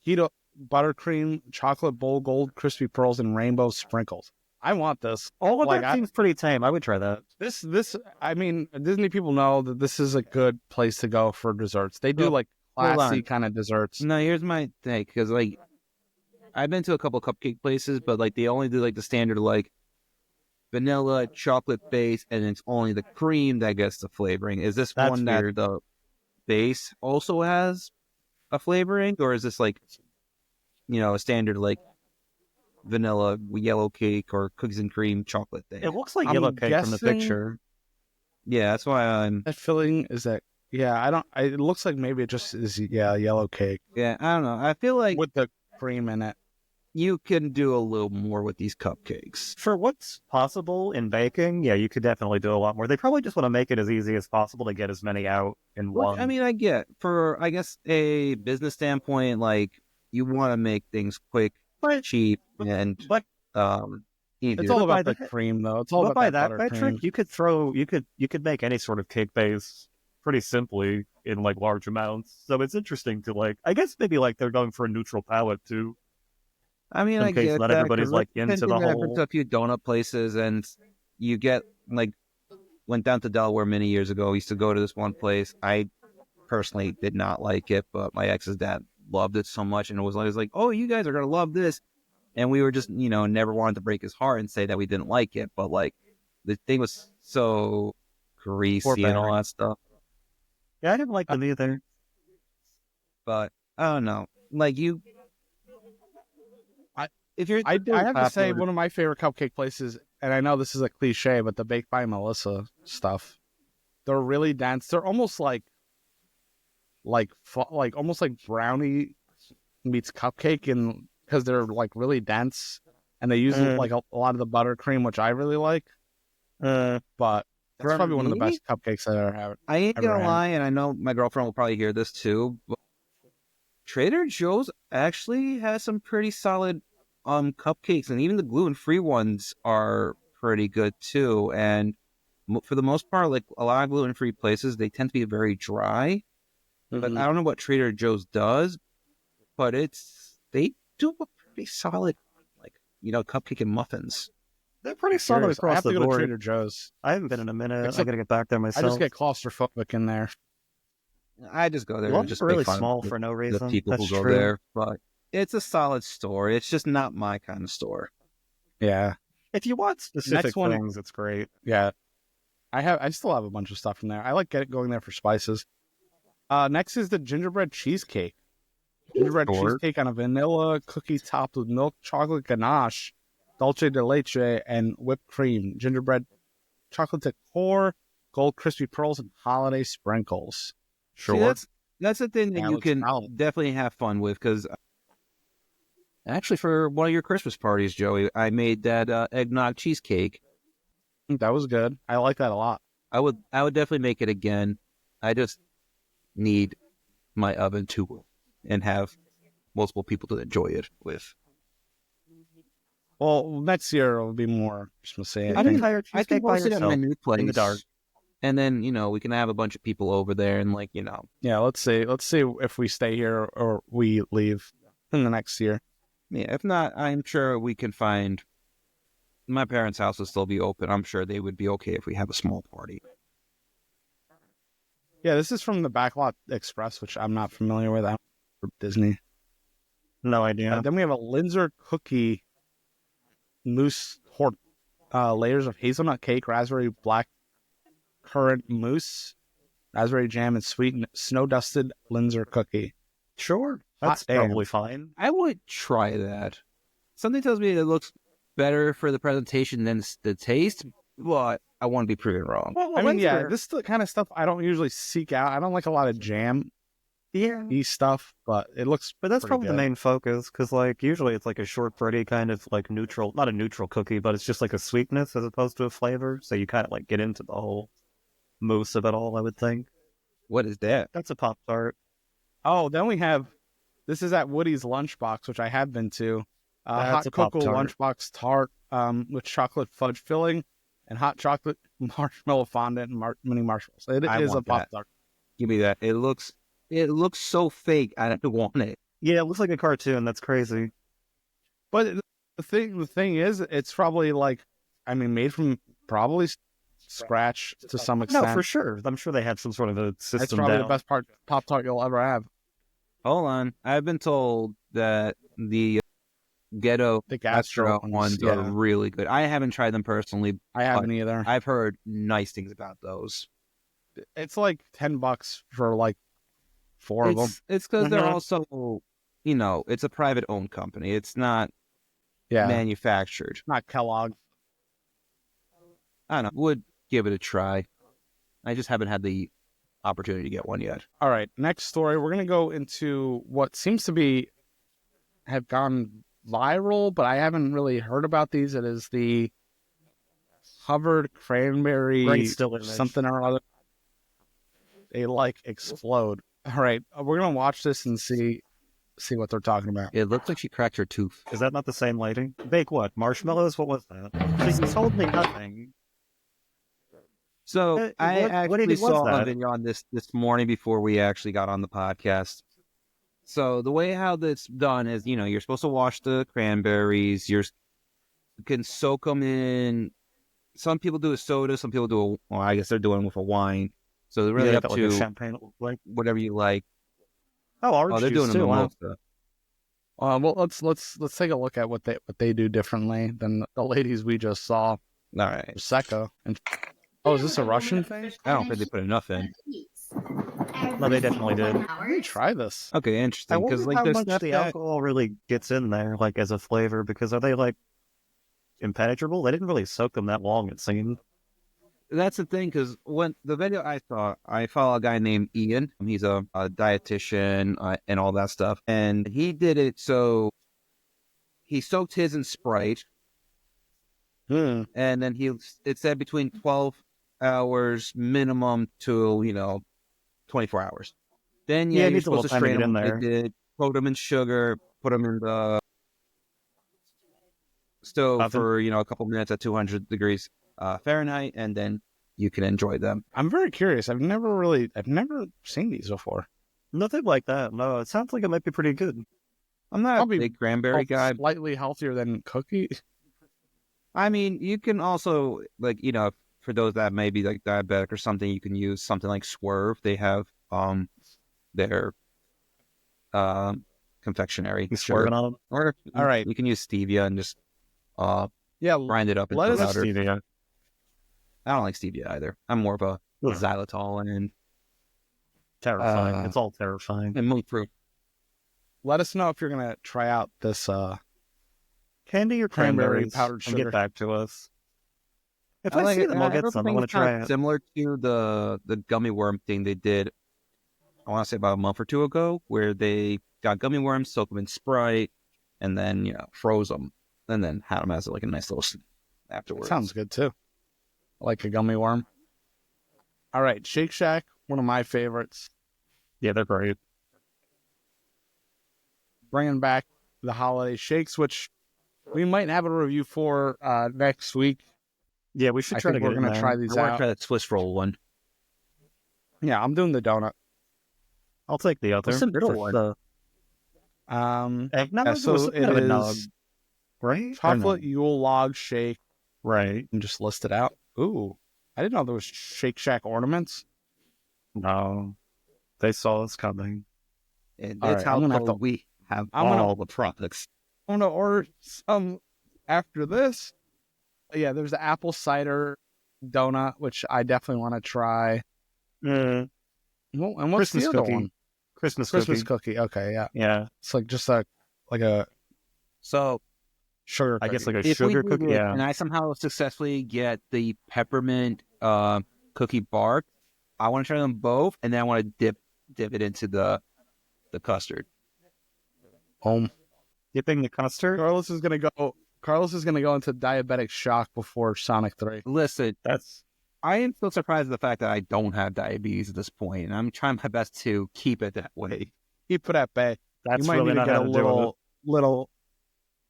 Keto buttercream, chocolate bowl, gold crispy pearls, and rainbow sprinkles. I want this. All of Like, that seems pretty tame. I would try that. This. I mean, Disney people know that this is a good place to go for desserts. They do Well, like hold classy on. kind of desserts. No, here's my thing, because like I've been to a couple cupcake places, but like they only do like the standard like vanilla, chocolate base, and it's only the cream that gets the flavoring. Is this That's one weird. that the base also has a flavoring, or is this like a standard like vanilla yellow cake or cookies and cream chocolate thing? It looks like I'm yellow cake from the guessing- picture. Yeah, that's why I'm. That filling is that. Yeah, I don't. It looks like maybe it just is. Yeah, yellow cake Yeah, I don't know. I feel like with the cream in it. you can do a little more with these cupcakes. For what's possible in baking, yeah, you could definitely do a lot more. They probably just want to make it as easy as possible to get as many out in Well, one. I mean, I get for I guess a business standpoint, like you want to make things quick, But- cheap, and but easy. It's all But by about the that- cream, though. It's all but about by that that buttercream. metric, you could make any sort of cake base pretty simply in like large amounts. So it's interesting to like. I guess maybe like they're going for a neutral palate too. I mean, in I case get not that, everybody's, 'cause like, I've into the been whole- to a few donut places, and you get like went down to Delaware many years ago. Used to go to this one place. I personally did not like it, but my ex's dad loved it so much, and it was always like, "Oh, you guys are gonna love this." And we were just, never wanted to break his heart and say that we didn't like it, but like the thing was so greasy and all that stuff. Yeah, I didn't like them either. But I don't know, like you. If you're, I have to say, popular- one of my favorite cupcake places, and I know this is a cliche, but the Baked by Melissa stuff. They're really dense. They're almost like almost like brownie meets cupcake, and because they're like really dense, and they use like a lot of the buttercream, which I really like. But that's For probably one of the me? best cupcakes I ever had. I ain't ever gonna had. lie, and I know my girlfriend will probably hear this too, but Trader Joe's actually has some pretty solid cupcakes, and even the gluten-free ones are pretty good too. And for the most part, like a lot of gluten-free places, they tend to be very dry. But I don't know what Trader Joe's does, but they do a pretty solid, like cupcake and muffins. They're pretty solid Curious. I across have to the go to board. Trader Joe's. I haven't been in a minute. Except I gotta get back there I myself. just get claustrophobic in there. I just go there Well, and just it's really make fun small of for no the reason. people That's who go true. there, but it's a solid store. It's just not my kind of store. Yeah, If you want specific Next one- things, it's great. yeah. I still have a bunch of stuff from there. I like going there for spices. Next is the gingerbread cheesecake. Gingerbread Sure. cheesecake on a vanilla cookie topped with milk chocolate ganache, dulce de leche, and whipped cream. Gingerbread chocolate decor, gold crispy pearls, and holiday sprinkles. See, That's the thing that Yeah, it you looks can solid. definitely have fun with, because actually for one of your Christmas parties, Joey, I made that eggnog cheesecake. That was good. I like that a lot. I would definitely make it again. I just need my oven to and have multiple people to enjoy it with. Well, next year it'll be more Christmassy. I I think. hire I can cheesecake by host it at my yourself new in the dark. place, and then we can have a bunch of people over there, and Yeah, let's see. Let's see if we stay here or we leave in the next year. yeah. If not, I'm sure we can find. My parents' house will still be open. I'm sure they would be okay if we have a small party. Yeah, this is from the Backlot Express, which I'm not familiar with. I'm for Disney. No idea. Then we have a Linzer cookie mousse layers of hazelnut cake, raspberry black currant mousse, raspberry jam, and sweet snow dusted Linzer cookie. Sure, that's Hot damn. probably fine. I would try that. Something tells me it looks better for the presentation than the taste, but I want to be proven wrong. Well, I mean, yeah, this is the kind of stuff I don't usually seek out. I don't like a lot of jam stuff, but it looks. But that's pretty probably good. the main focus, because like usually it's like a shortbready kind of like neutral, not a neutral cookie, but it's just like a sweetness as opposed to a flavor. So you kind of like get into the whole mousse of it all, I would think. What is that? That's a Pop-Tart. Oh, then we have. This is at Woody's Lunchbox, which I have been to. That's Hot a cocoa Pop-Tart. lunchbox tart with chocolate fudge filling and hot chocolate marshmallow fondant and mini marshmallows. It I is a want Pop that. Tart. Give me that. It looks so fake. I don't want it. Yeah, it looks like a cartoon. That's crazy. But the thing is, it's probably like, I mean, made from probably scratch to some extent. No, for sure. I'm sure they had some sort of a That's system probably down. the best part Pop Tart you'll ever have. Hold on. I've been told that the ghetto The gastro restaurant ones yeah. are really good. I haven't tried them personally. I haven't either. I've heard nice things about those. It's like $10 for like 4 of them. It's because they're Mhm. also, it's a private owned company. It's not Yeah, manufactured. not Kellogg. I don't know. Would give it a try. I just haven't had the opportunity to get one yet. All right, next story. We're gonna go into what seems to have gone viral, but I haven't really heard about these. It is the covered cranberry Great still image. something or other. They like explode. All right, we're gonna watch this and see what they're talking about. It looks like she cracked her tooth. Is that not the same lighting? Bake what? Marshmallows? What was that? She told me nothing. So I what actually was saw that? a video on this morning before we actually got on the podcast. So the way how that's done is, you're supposed to wash the cranberries. You can soak them in. Some people do a soda. Some people do I guess they're doing it with a wine. So they're really Yeah, up like a to champagne, like whatever you like. orange They're juice doing a too. Wow. mimosa. Well, let's take a look at what they do differently than the ladies we just saw. All right. Prosecco and is this a Russian thing? I don't think they put enough in. No, they definitely did. Let me try this. Okay, I interesting. Because wonder how there's much not the that- alcohol really gets in there, like as a flavor. Because are they like impenetrable? They didn't really soak them that long. It seemed. That's the thing, because when the video I saw, I follow a guy named Ian. He's a dietitian and all that stuff. And he did it so he soaked his in Sprite. And then it said between 12 hours minimum to, 24 hours. Then, Yeah, it you're needs a little supposed to time to strain get in them. there. They did coat them in sugar, put them in the stove Oven. for, a couple minutes at 200 degrees Fahrenheit, and then you can enjoy them. I'm very curious. I've never seen these before. Nothing like that. No, it sounds like it might be pretty good. I'm not Probably a big cranberry guy. Slightly healthier than cookie. I mean, you can also, for those that may be like diabetic or something, you can use something like Swerve. They have their confectionery He's Swerve. swerving on them. Or All right. you can use stevia and just Yeah, grind it up into let us- powder. Stevia. I don't like stevia either. I'm more of a Ugh. xylitol Terrifying. It's all terrifying. and monk fruit. let us know if you're gonna try out this. Candy or Cranberry cranberries? powdered And sugar. get back to us. If I see them, I'll get some. I want to try it. Similar to the gummy worm thing they did I want to say about a month or two ago, where they got gummy worms, soaked them in Sprite, and then froze them, and then had them as like a nice little snack afterwards. Sounds good too. I like a gummy worm. All right, Shake Shack, one of my favorites. Yeah, they're great. Bringing back the holiday shakes, which we might have a review for next week. Yeah, we should I try to think get we're in going to there. try I these want to out. try that Swiss roll one. Yeah, I'm doing the donut. I'll take the other. What's the middle for one? the eggnog. Yeah, so was some it kind of a nog, is right? Or chocolate no? Yule log shake. Right. And just list it out. Ooh, I didn't know there was Shake Shack ornaments. No, they saw us coming. And All that's right, I'm how gonna have cold to- we have I'm gonna- all the products. I'm going to order some after this. Yeah, there's the apple cider donut, which I definitely want to try. Mm, Well, and what's Christmas the other cookie. one? Christmas Christmas cookie. cookie. Okay, yeah. Yeah, It's like just a So sugar I cookie. guess like a if we sugar do cookie. this, Yeah. and I somehow successfully get the peppermint cookie bark, I want to try them both, and then I want to dip it into the custard. Dipping the custard. Carlos is gonna go into diabetic shock before Sonic 3. Listen, That's I am still surprised at the fact that I don't have diabetes at this point, and I'm trying my best to keep it that way. Keep it at bay. that's You might really need to not get how a to do it. little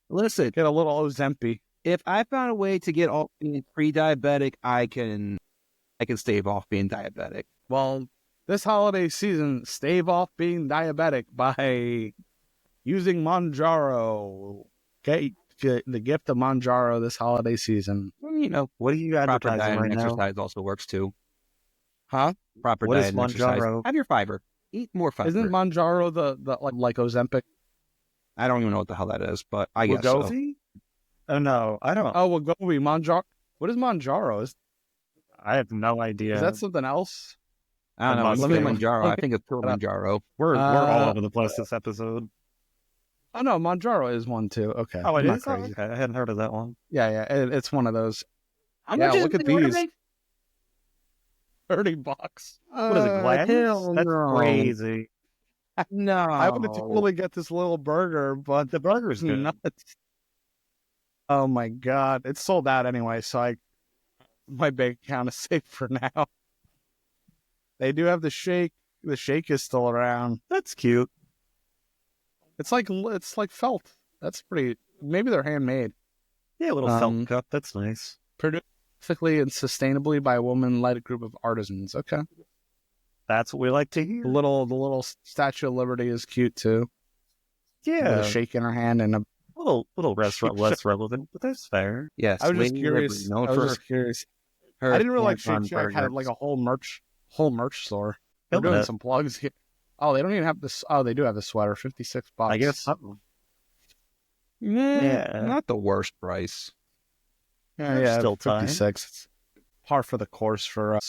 Listen, Ozempic. if I found a way to get off being pre-diabetic, I can stave off being diabetic. Well, this holiday season, stave off being diabetic by using Manjaro. Okay, the gift of Manjaro this holiday season. What are you Proper advertising diet right and now? exercise also works too. Huh? Proper What diet is and exercise. Manjaro? Have your fiber. Eat more fiber. Isn't Manjaro the like Ozempic? I don't even know what the hell that is, but I guess so. Wegovy? Oh no, I don't. Oh, Wegovy, Manjaro. What is Manjaro? I have no idea. Is that something else? I don't know. Must Look at be. Manjaro. I think it's Kilimanjaro. We're all Uh, over the place this episode. Oh no, Manjaro is one too. Okay. Oh, it I'm not is? Oh, crazy. okay. I hadn't heard of that one. Yeah, it's one of those. How Yeah, much is look at the order these. make? $30. What is it, glass? hell That's no. crazy. No. I would totally get this little burger, but The burger's good. nuts. Oh my god, it's sold out anyway. So my bank account is safe for now. They do have the shake. The shake is still around. That's cute. It's like felt. That's pretty. Maybe they're handmade. Yeah, a little Um, felt cup. That's nice. Produced ethically and sustainably by a woman-led group of artisans. Okay. That's what we like to hear. The little Statue of Liberty is cute too. With Yeah, a shake in her hand and a. little restaurant less relevant, but that's fair. Yes. I was just Lady curious. Liberty, known I was for just curious. her I didn't realize hands-on Shake Shack had burgers. like a whole merch store. They're Killing doing it. some plugs here. Oh, they don't even have this. Oh, they do have the sweater. $56. I guess. Yeah, not the worst price. Yeah, Still time. 56. It's par for the course for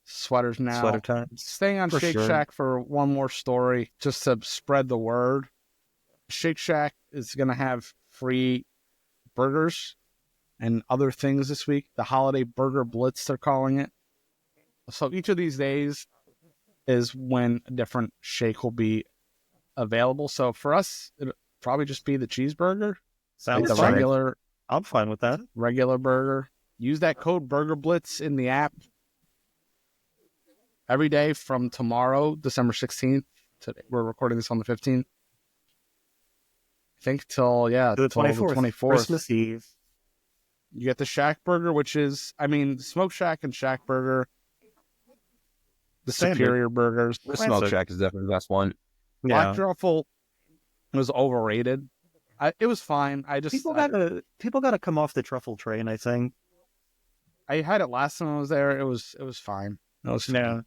sweaters now. Sweater time. Staying on For Shake sure. Shack for one more story, just to spread the word. Shake Shack is going to have free burgers and other things this week. The holiday burger blitz, they're calling it. So each of these days is when a different shake will be available. So for us, it'll probably just be the cheeseburger, like Sounds the fine. regular I'm fine with that. burger. Use that code Burger Blitz in the app every day from tomorrow, December 16th. Today, we're recording this on the 15th. I think till The till 24th. the 24th. Christmas Eve. You get the Shack Burger, which is, Smoke Shack and Shack Burger, the Standard. superior burgers. The Classic. Smoke Shack is definitely the best one. Black Yeah. Truffle was overrated. It was fine. People gotta come off the truffle train, I think. I had it last time I was there. It was fine. It was fine. Yeah.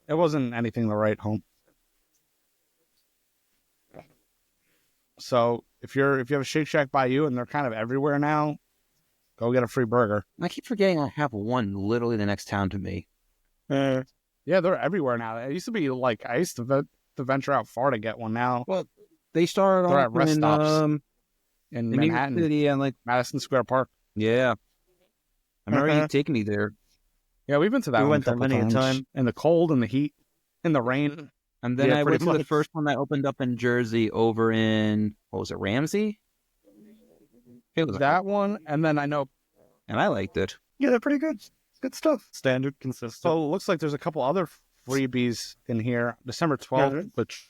It wasn't anything to write home. So if you have a Shake Shack by you and they're kind of everywhere now, go get a free burger. I keep forgetting I have one literally the next town to me. Yeah, they're everywhere now. It used to be like I used to venture out far to get one. Now Well, they started they're off at rest in, stops in in New York Manhattan, City and Madison Square Park. yeah. I remember you taking me there. Yeah, we've been to that We one went a there couple many a times. time. In the cold and the heat. in the rain. And then Yeah, I pretty went to the much. first one that opened up in Jersey over in, what was it, Ramsey? It was, That one, and then I know. and I liked it. Yeah, they're pretty good. Good stuff. Standard, consistent. So it looks like there's a couple other freebies in here. December 12th, Yeah. which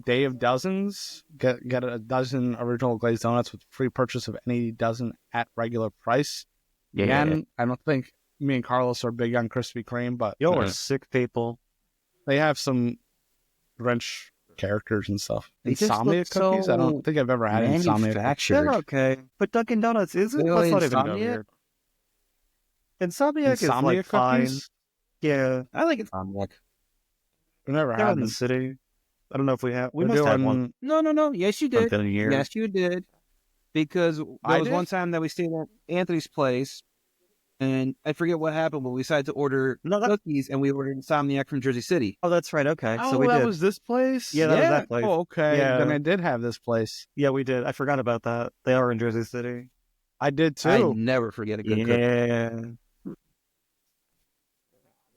Day of Dozens. Get a dozen original glazed donuts with free purchase of any dozen at regular price. Yeah. Again, I don't think me and Carlos are big on Krispy Kreme, but Y'all are sick people. they have some French characters and stuff. They just Insomnia look cookies? I don't so think I've ever had insomnia cookies. manufactured. They're okay. But Dunkin' Donuts isn't? Really, Let's not even go Insomniac? here. Insomniac is Insomnia like fine. cookies? Yeah, I like Insomniac. I've never they're had in the them. city. I don't know if we have. We They're must have doing- one. No. Yes, you did. Something a year. Yes, you did. Because there I was did? one time that we stayed at Anthony's place, and I forget what happened, but we decided to order No, that- cookies, and we ordered Insomniac from Jersey City. Oh, that's right. Okay, Oh, so we that did. was this place? Yeah, that was that place. Oh, okay. Yeah. Then I did have this place. Yeah, we did. I forgot about that. They are in Jersey City. I did too. I never forget a good cookie. Yeah.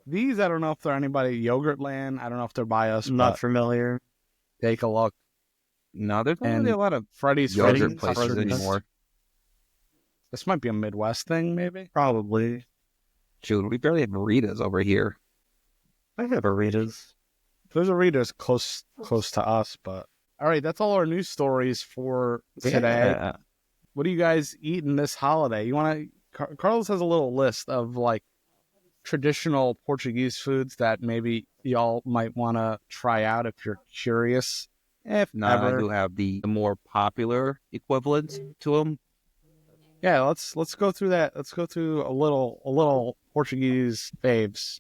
These, I don't know if they're anybody Yogurtland. I don't know if they're by us. Not but familiar. take a look. No, there's not And really a lot of Freddy's yogurt Freddy's places Freddy's. anymore. This might be a Midwest thing, maybe. Probably. Shoot, we barely have Maritas over here. I have Aritas. There's a Rita's close to us, but all right. That's all our news stories for today. Yeah. What do you guys eat in this holiday? You want to? Carlos has a little list of like traditional Portuguese foods that maybe y'all might want to try out if you're curious. If not, I Ever. do have the more popular equivalents to them. Yeah, let's go through that. Let's go through a little Portuguese faves.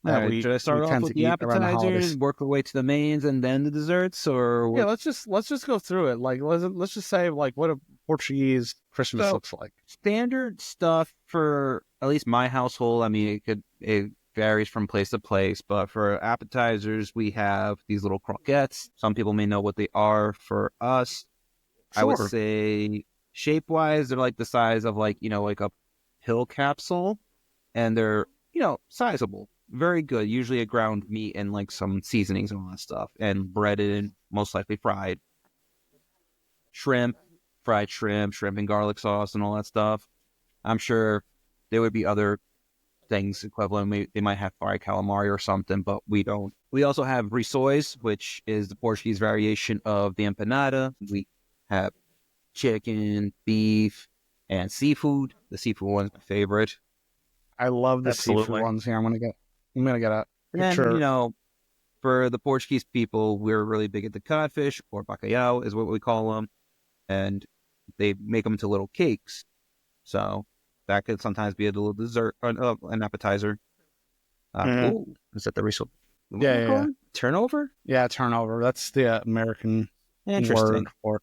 that Alright, we- should I start we off tend with to the eat around the holidays. appetizers, work our way to the mains, and then the desserts, or what? Yeah, let's just go through it. Like let's just say like what a Portuguese Christmas So- looks like. Standard stuff for at least my household. I mean, it varies from place to place, but for appetizers, we have these little croquettes. Some people may know what they are. For us, I would Sure. say shape-wise, they're like the size of like a pill capsule, and they're sizable, very good. Usually a ground meat and like some seasonings and all that stuff, and breaded and most likely fried. Fried shrimp and garlic sauce and all that stuff. I'm sure there would be other things equivalent. They might have fried calamari or something, but we don't. We also have rissoles, which is the Portuguese variation of the empanada. We have chicken, beef, and seafood. The seafood one's my favorite. I love the Absolutely. seafood ones here. I'm gonna get a And, picture. for the Portuguese people, we're really big at the codfish, or bacalhau is what we call them. And they make them into little cakes. So that could sometimes be a little dessert, or, an appetizer. Mhm. Ooh, is that the risotto? Yeah. Turnover? Yeah, turnover. That's the American Interesting. word for it.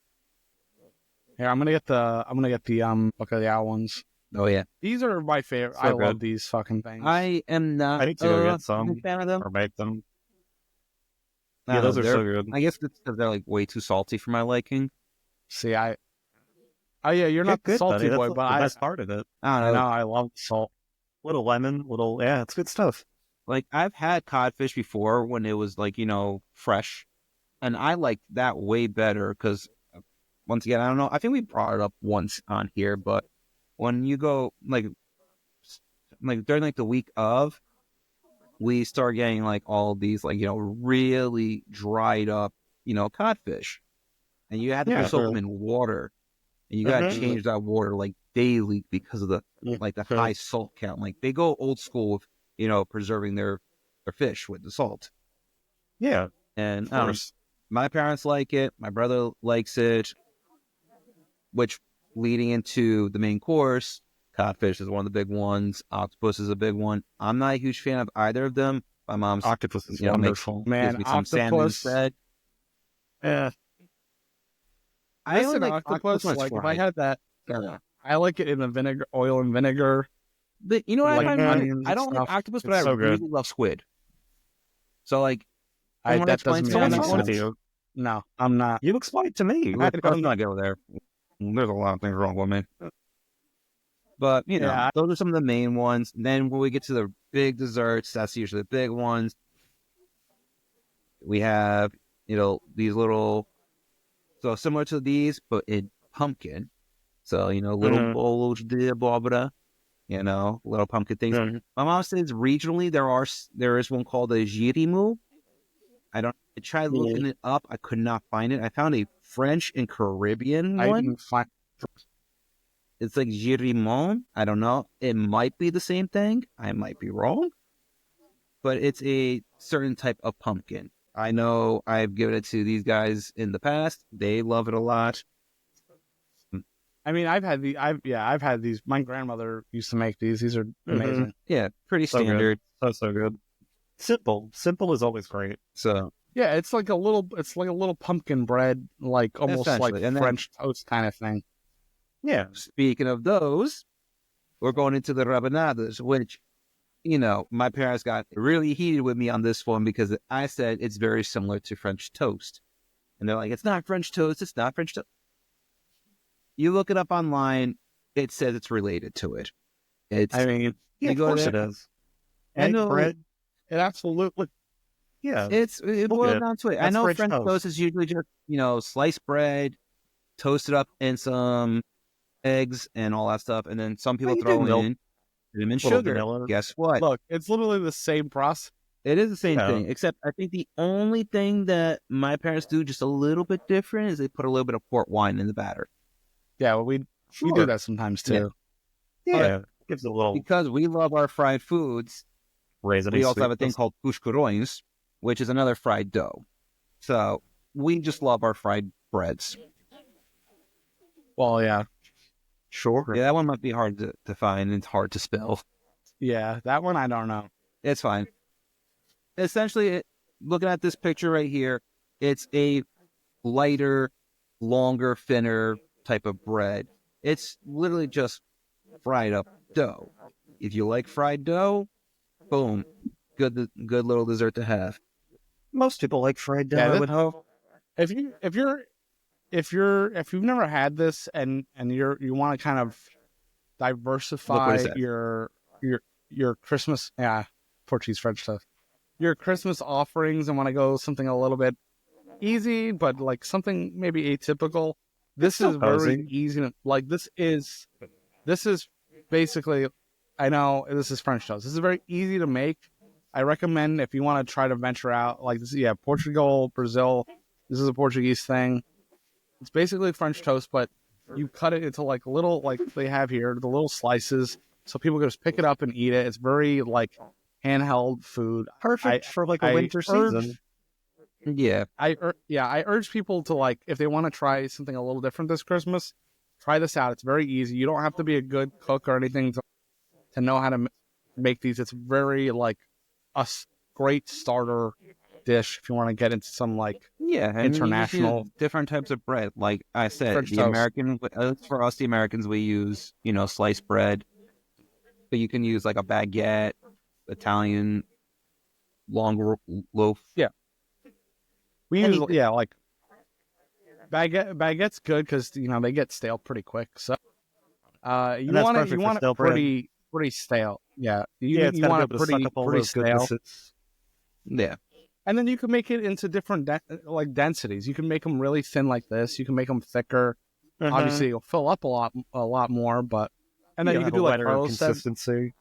Here, I'm gonna get the bacalhau ones. Oh, yeah. These are my favorite. So I good. love these fucking things. I am not I need to go get a some. big fan of them. Or make them. I Yeah, don't those know, are they're- so good. I guess it's because they're like way too salty for my liking. See, oh yeah, you're not the good, salty buddy. That's boy, the but best part of it. I I don't know know. I love salt. Little lemon, yeah, it's good stuff. Like, I've had codfish before when it was like, fresh. And I like that way better because, once again, I don't know. I think we brought it up once on here, but when you go like during like the week of, we start getting like all these like, really dried up, codfish. And you have to Yeah, soak sure. them in water. And you got to Mhm. change that water like daily because of the like the Sure. high salt count. Like they go old school with, preserving their fish with the salt. Yeah, And of I don't know, course. my parents like it. My brother likes it. Which leading into the main course, codfish is one of the big ones. Octopus is a big one. I'm not a huge fan of either of them. My mom's Octopus is makes- wonderful. gives Man, me some salmon octopus. instead. Yeah, I Listen, like octopus. when it's Like if I fried. had that, Yeah. I like it in the vinegar, oil and vinegar. But you know what Like I find? onions I and don't like stuff. octopus, but It's I so good. really love squid. So like, I, when I that explain doesn't to make someone any else, what's wrong with sense. you? No, I'm not. You explain it to me. let's not go there. There's a lot of things wrong with me. But, you know, Yeah. those are some of the main ones. And then when we get to the big desserts, that's usually the big ones. We have, you know, these little, so similar to these, but in pumpkin. So, you know, little bolos de abóbora, you know, little pumpkin things. My mom says regionally there is one called a girimu. I tried looking it up. I could not find it. I found a French and Caribbean I one. didn't find. It's like girimon. I don't know. It might be the same thing. I might be wrong. But it's a certain type of pumpkin. I know I've given it to these guys in the past. They love it a lot. I mean, I've had these. My grandmother used to make these. These are amazing. Yeah, pretty So standard. good. So good. Simple is always great. So Yeah, it's like a little pumpkin bread, like almost like Essentially, and then- French toast kind of thing. Yeah. speaking of those, we're going into the rabanadas, which, you know, my parents got really heated with me on this one because I said it's very similar to French toast. And they're like, it's not French toast. It's not French toast. You look it up online, it says it's related to it. It's, I mean, Yeah, You of go course there- it is. I Egg know- bread. it absolutely. Yeah. it boils Yeah, down to it. I that's know French French toast. toast is usually just, you know, sliced bread, toasted up in some eggs and all that stuff. And then some people you throw do milk. in cinnamon Little sugar. vanilla. Guess what? Look, it's literally the same process. It is the same Yeah. thing, except I think the only thing that my parents do just a little bit different is they put a little bit of port wine in the batter. Yeah, well, we do Sure. that sometimes too. Yeah. Gives it a little Because we love our fried foods, raisin. we also have a thing called cuscurões, which is another fried dough. So we just love our fried breads. Well, yeah, Sure. Yeah, that one might be hard to find. It's hard to spell. yeah, that one I don't know. It's fine. Essentially, looking at this picture right here, it's a lighter, longer, thinner type of bread. It's literally just fried up dough. If you like fried dough, boom, good little dessert to have. Most people like fried dough, Yeah, I would hope. If you've never had this and you want to kind of diversify is that? your Christmas, Portuguese French stuff, your Christmas offerings, and want to go something a little bit easy but like something maybe atypical, this still is very cozy. easy to, like this is basically, I know this is French toast. This is very easy to make. I recommend if you want to try to venture out like this. Yeah, Portugal, Brazil. This is a Portuguese thing. It's basically French toast, but you cut it into like little, like they have here, the little slices, so people can just pick it up and eat it. It's very like handheld food. Perfect for like a I winter urge- season. Yeah, I urge people to, like, if they want to try something a little different this Christmas, try this out. It's very easy. You don't have to be a good cook or anything to know how to make these. It's very like great starter dish if you want to get into some like yeah. And international- you use different types of bread. Like I said, French the toast. American for us, the Americans, we use, you know, sliced bread, but you can use like a baguette, Italian long loaf. we And use you- like baguette's good because you know they get stale pretty quick. So you And that's want it perfect for you want stale it bread. pretty stale. Yeah, It's you gotta want be it able to suck up all pretty those stale. goodnesses. Yeah, And then you can make it into different like densities. You can make them really thin like this. You can make them thicker. Obviously, it'll fill up a lot more. But and then you can do like Carlos said, consistency.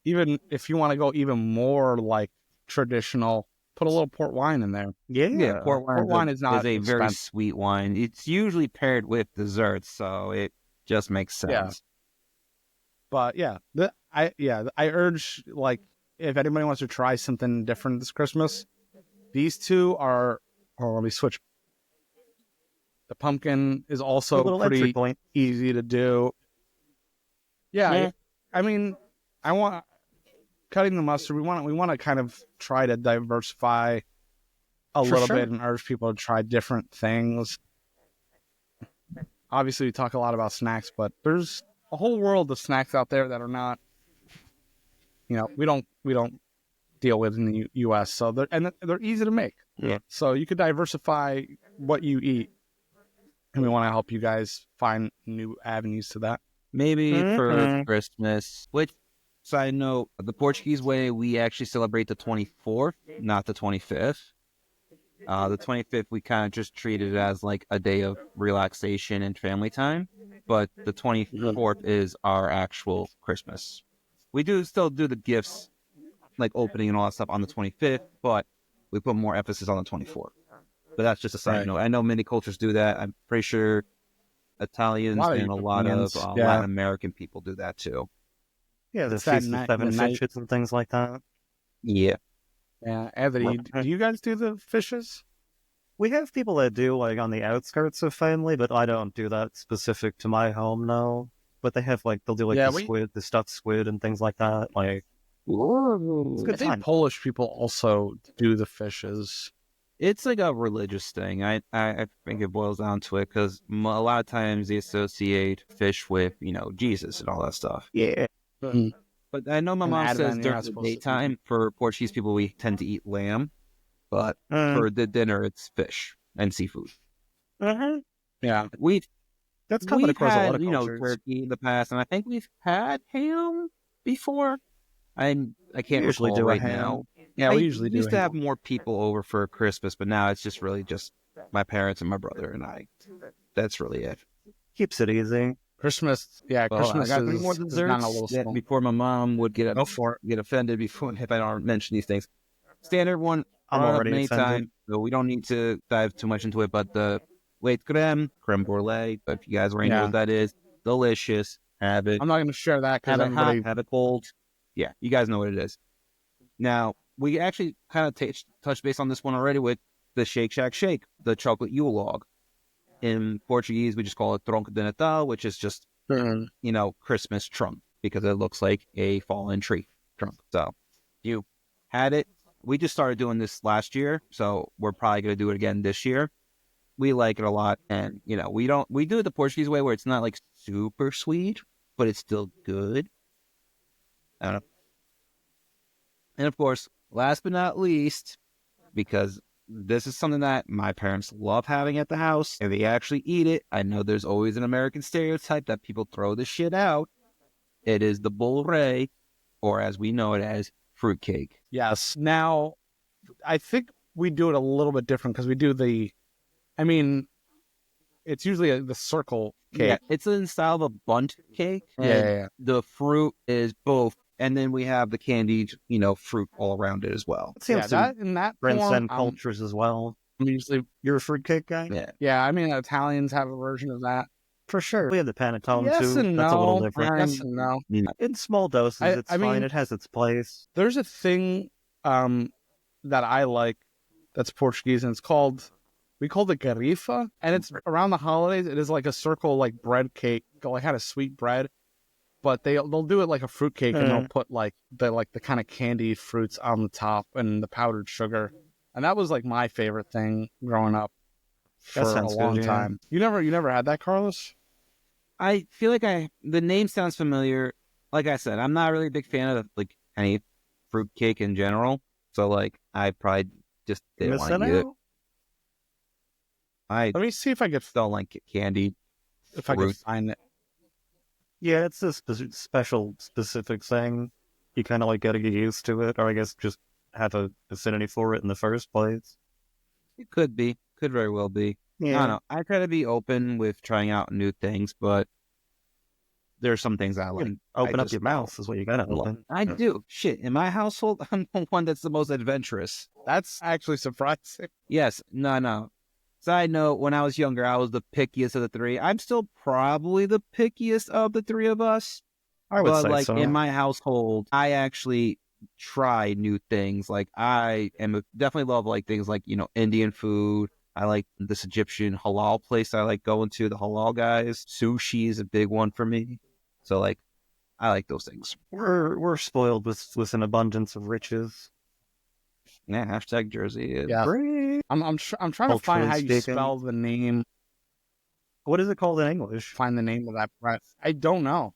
even if you want to go even more like traditional, put a little port wine in there. yeah. Port wine is not a very expensive. sweet wine. It's usually paired with desserts, so it just makes sense. Yeah. But yeah, I urge, like, if anybody wants to try something different this Christmas, these two are. Or let me switch. The pumpkin is A also little entry pretty point. easy to do. Yeah, Yeah. I mean, I want cutting the mustard. We want to kind of try to diversify a For little sure. bit and urge people to try different things. Obviously, we talk a lot about snacks, but there's a whole world of snacks out there that are not, you know, we don't deal with in the U.S. So they're easy to make. Yeah. So you could diversify what you eat, and we want to help you guys find new avenues to that. maybe for Mhm. Christmas. Which, side note, the Portuguese way, we actually celebrate the 24th, not the 25th. The 25th, we kind of just treat it as like a day of relaxation and family time. But the 24th is our actual Christmas. We do still do the gifts, like opening and all that stuff on the 25th, but we put more emphasis on the 24th. But that's just a side Right. note. I know many cultures do that. I'm pretty sure A Italians lot of and a lot of Europeans, Latin yeah. American people do that too. Yeah, the It's that Feast of night, the Seven night. Fishes and things like that. Yeah. Yeah, Anthony, do you guys do the fishes? We have people that do, like, on the outskirts of family, but I don't do that specific to my home, no. But they have, like, they'll do, like, Yeah, the stuffed squid and things like that. Like, it's a I good think time. Polish people also do the fishes. It's like a religious thing. I think it boils down to it because a lot of times they associate fish with, Jesus and all that stuff. Yeah. Mhm. But I know my And mom says Advent, you're during not the supposed to. daytime for Portuguese people, we tend to eat lamb, but Mm. for the dinner, it's fish and seafood. Mhm. Yeah, We've That's common we've across a lot had, of cultures. turkey in the past, and I think we've had ham before. I We can't usually recall do a right now. ham. yeah, we I usually do. used to have more people over for Christmas, but now it's just really just my parents and my brother and I. That's really it. Keeps it easy. Christmas. Yeah, Well, I Christmas got three more is gotten a desserts little small. before my mom would Go for it. get offended before if I don't mention these things. Standard one, I'm brought up already many offended. times, so we don't need to dive too much into it. But the late creme brulee. If you guys already know Yeah, what that is, delicious. Have it. I'm not going to share that because Have it hot. everybody. Have it cold. Yeah, you guys know what it is. Now we actually kind of touched base on this one already with the Shake Shack Shake, the chocolate Yule log. In Portuguese, we just call it tronco de Natal, which is just Mhm. Christmas trunk because it looks like a fallen tree trunk. So you had it. We just started doing this last year, so we're probably going to do it again this year. We like it a lot. And, we do it the Portuguese way where it's not like super sweet, but it's still good. I don't know. And of course, last but not least, because this is something that my parents love having at the house and they actually eat it. I know there's always an American stereotype that people throw this shit out. It is the bolo, or as we know it as fruitcake. Yes. Now, I think we do it a little bit different because we do the. I mean, it's usually the circle Yeah, cake. it's in style of a bundt cake. Yeah, And yeah, yeah. the fruit is both. And then we have the candied, fruit all around it as well. It Yeah, seems to that in that form, transcend cultures as well. I'm usually. You're a fruitcake guy? Yeah. Yeah, I mean, Italians have a version of that. For sure. We have the panettone Yes too. and That's a little no. different. Yes and no. In small doses, it's I fine. mean, It has its place. there's a thing that I like that's Portuguese, and we call it garifa, and it's around the holidays. It is like a circle, like bread cake, like kind of sweet bread, but they'll do it like a fruit cake, and they'll put like the kind of candied fruits on the top and the powdered sugar, and that was like my favorite thing growing up That for a sounds long good, yeah. time. You never had that, Carlos? I feel like the name sounds familiar. Like I said, I'm not really a big fan of like any fruitcake in general. So like I probably just You didn't miss want that to eat it. out? Let me see if I could Don't like candy. if I could find it. Yeah, it's a special, specific thing. You kind of like got to get used to it, or I guess just have a affinity for it in the first place. It could be. Could very well be. I don't know. I try to be open with trying out new things, but there's some things I like. Open I up just your mouth is what you gotta open. I do. Shit. In my household, I'm the one that's the most adventurous. That's actually surprising. Yes. No. Side note, when I was younger, I was the pickiest of the three. I'm still probably the pickiest of the three of us. I would But say like so. in my household, I actually try new things. Like definitely love like things like, Indian food. I like this Egyptian halal place I like going to, the halal guys. Sushi is a big one for me. So like I like those things. We're spoiled with an abundance of riches. Yeah, hashtag Jersey. Yeah. Great. I'm trying to find how you speaking. spell the name. What is it called in English? Find the name of that bread. I don't know.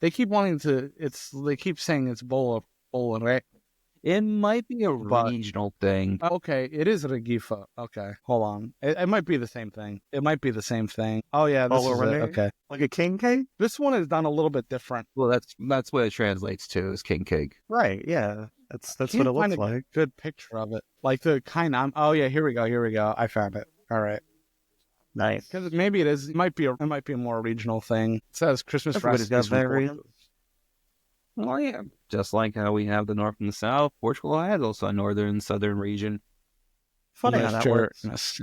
They keep wanting to. They keep saying it's bowl, right? It might be a But- regional thing. Okay, it is regifa. Okay, hold on. It might be the same thing. It might be the same thing. Oh yeah, this is it. Okay, Like a king cake? this one is done a little bit different. Well, that's what it translates to is king cake. Right, yeah. That's what Can't it looks find a like. good picture of it. Like the kind I'm. Oh yeah, here we go. Here we go. I found it. All right. Nice. Because maybe it is. It might be a more regional thing. It says Christmas Everybody's got recipes from variants. Portugal. Oh yeah, just like how we have the north and the south, Portugal has also a northern and southern region. Funny how that Mixture- works. Yes.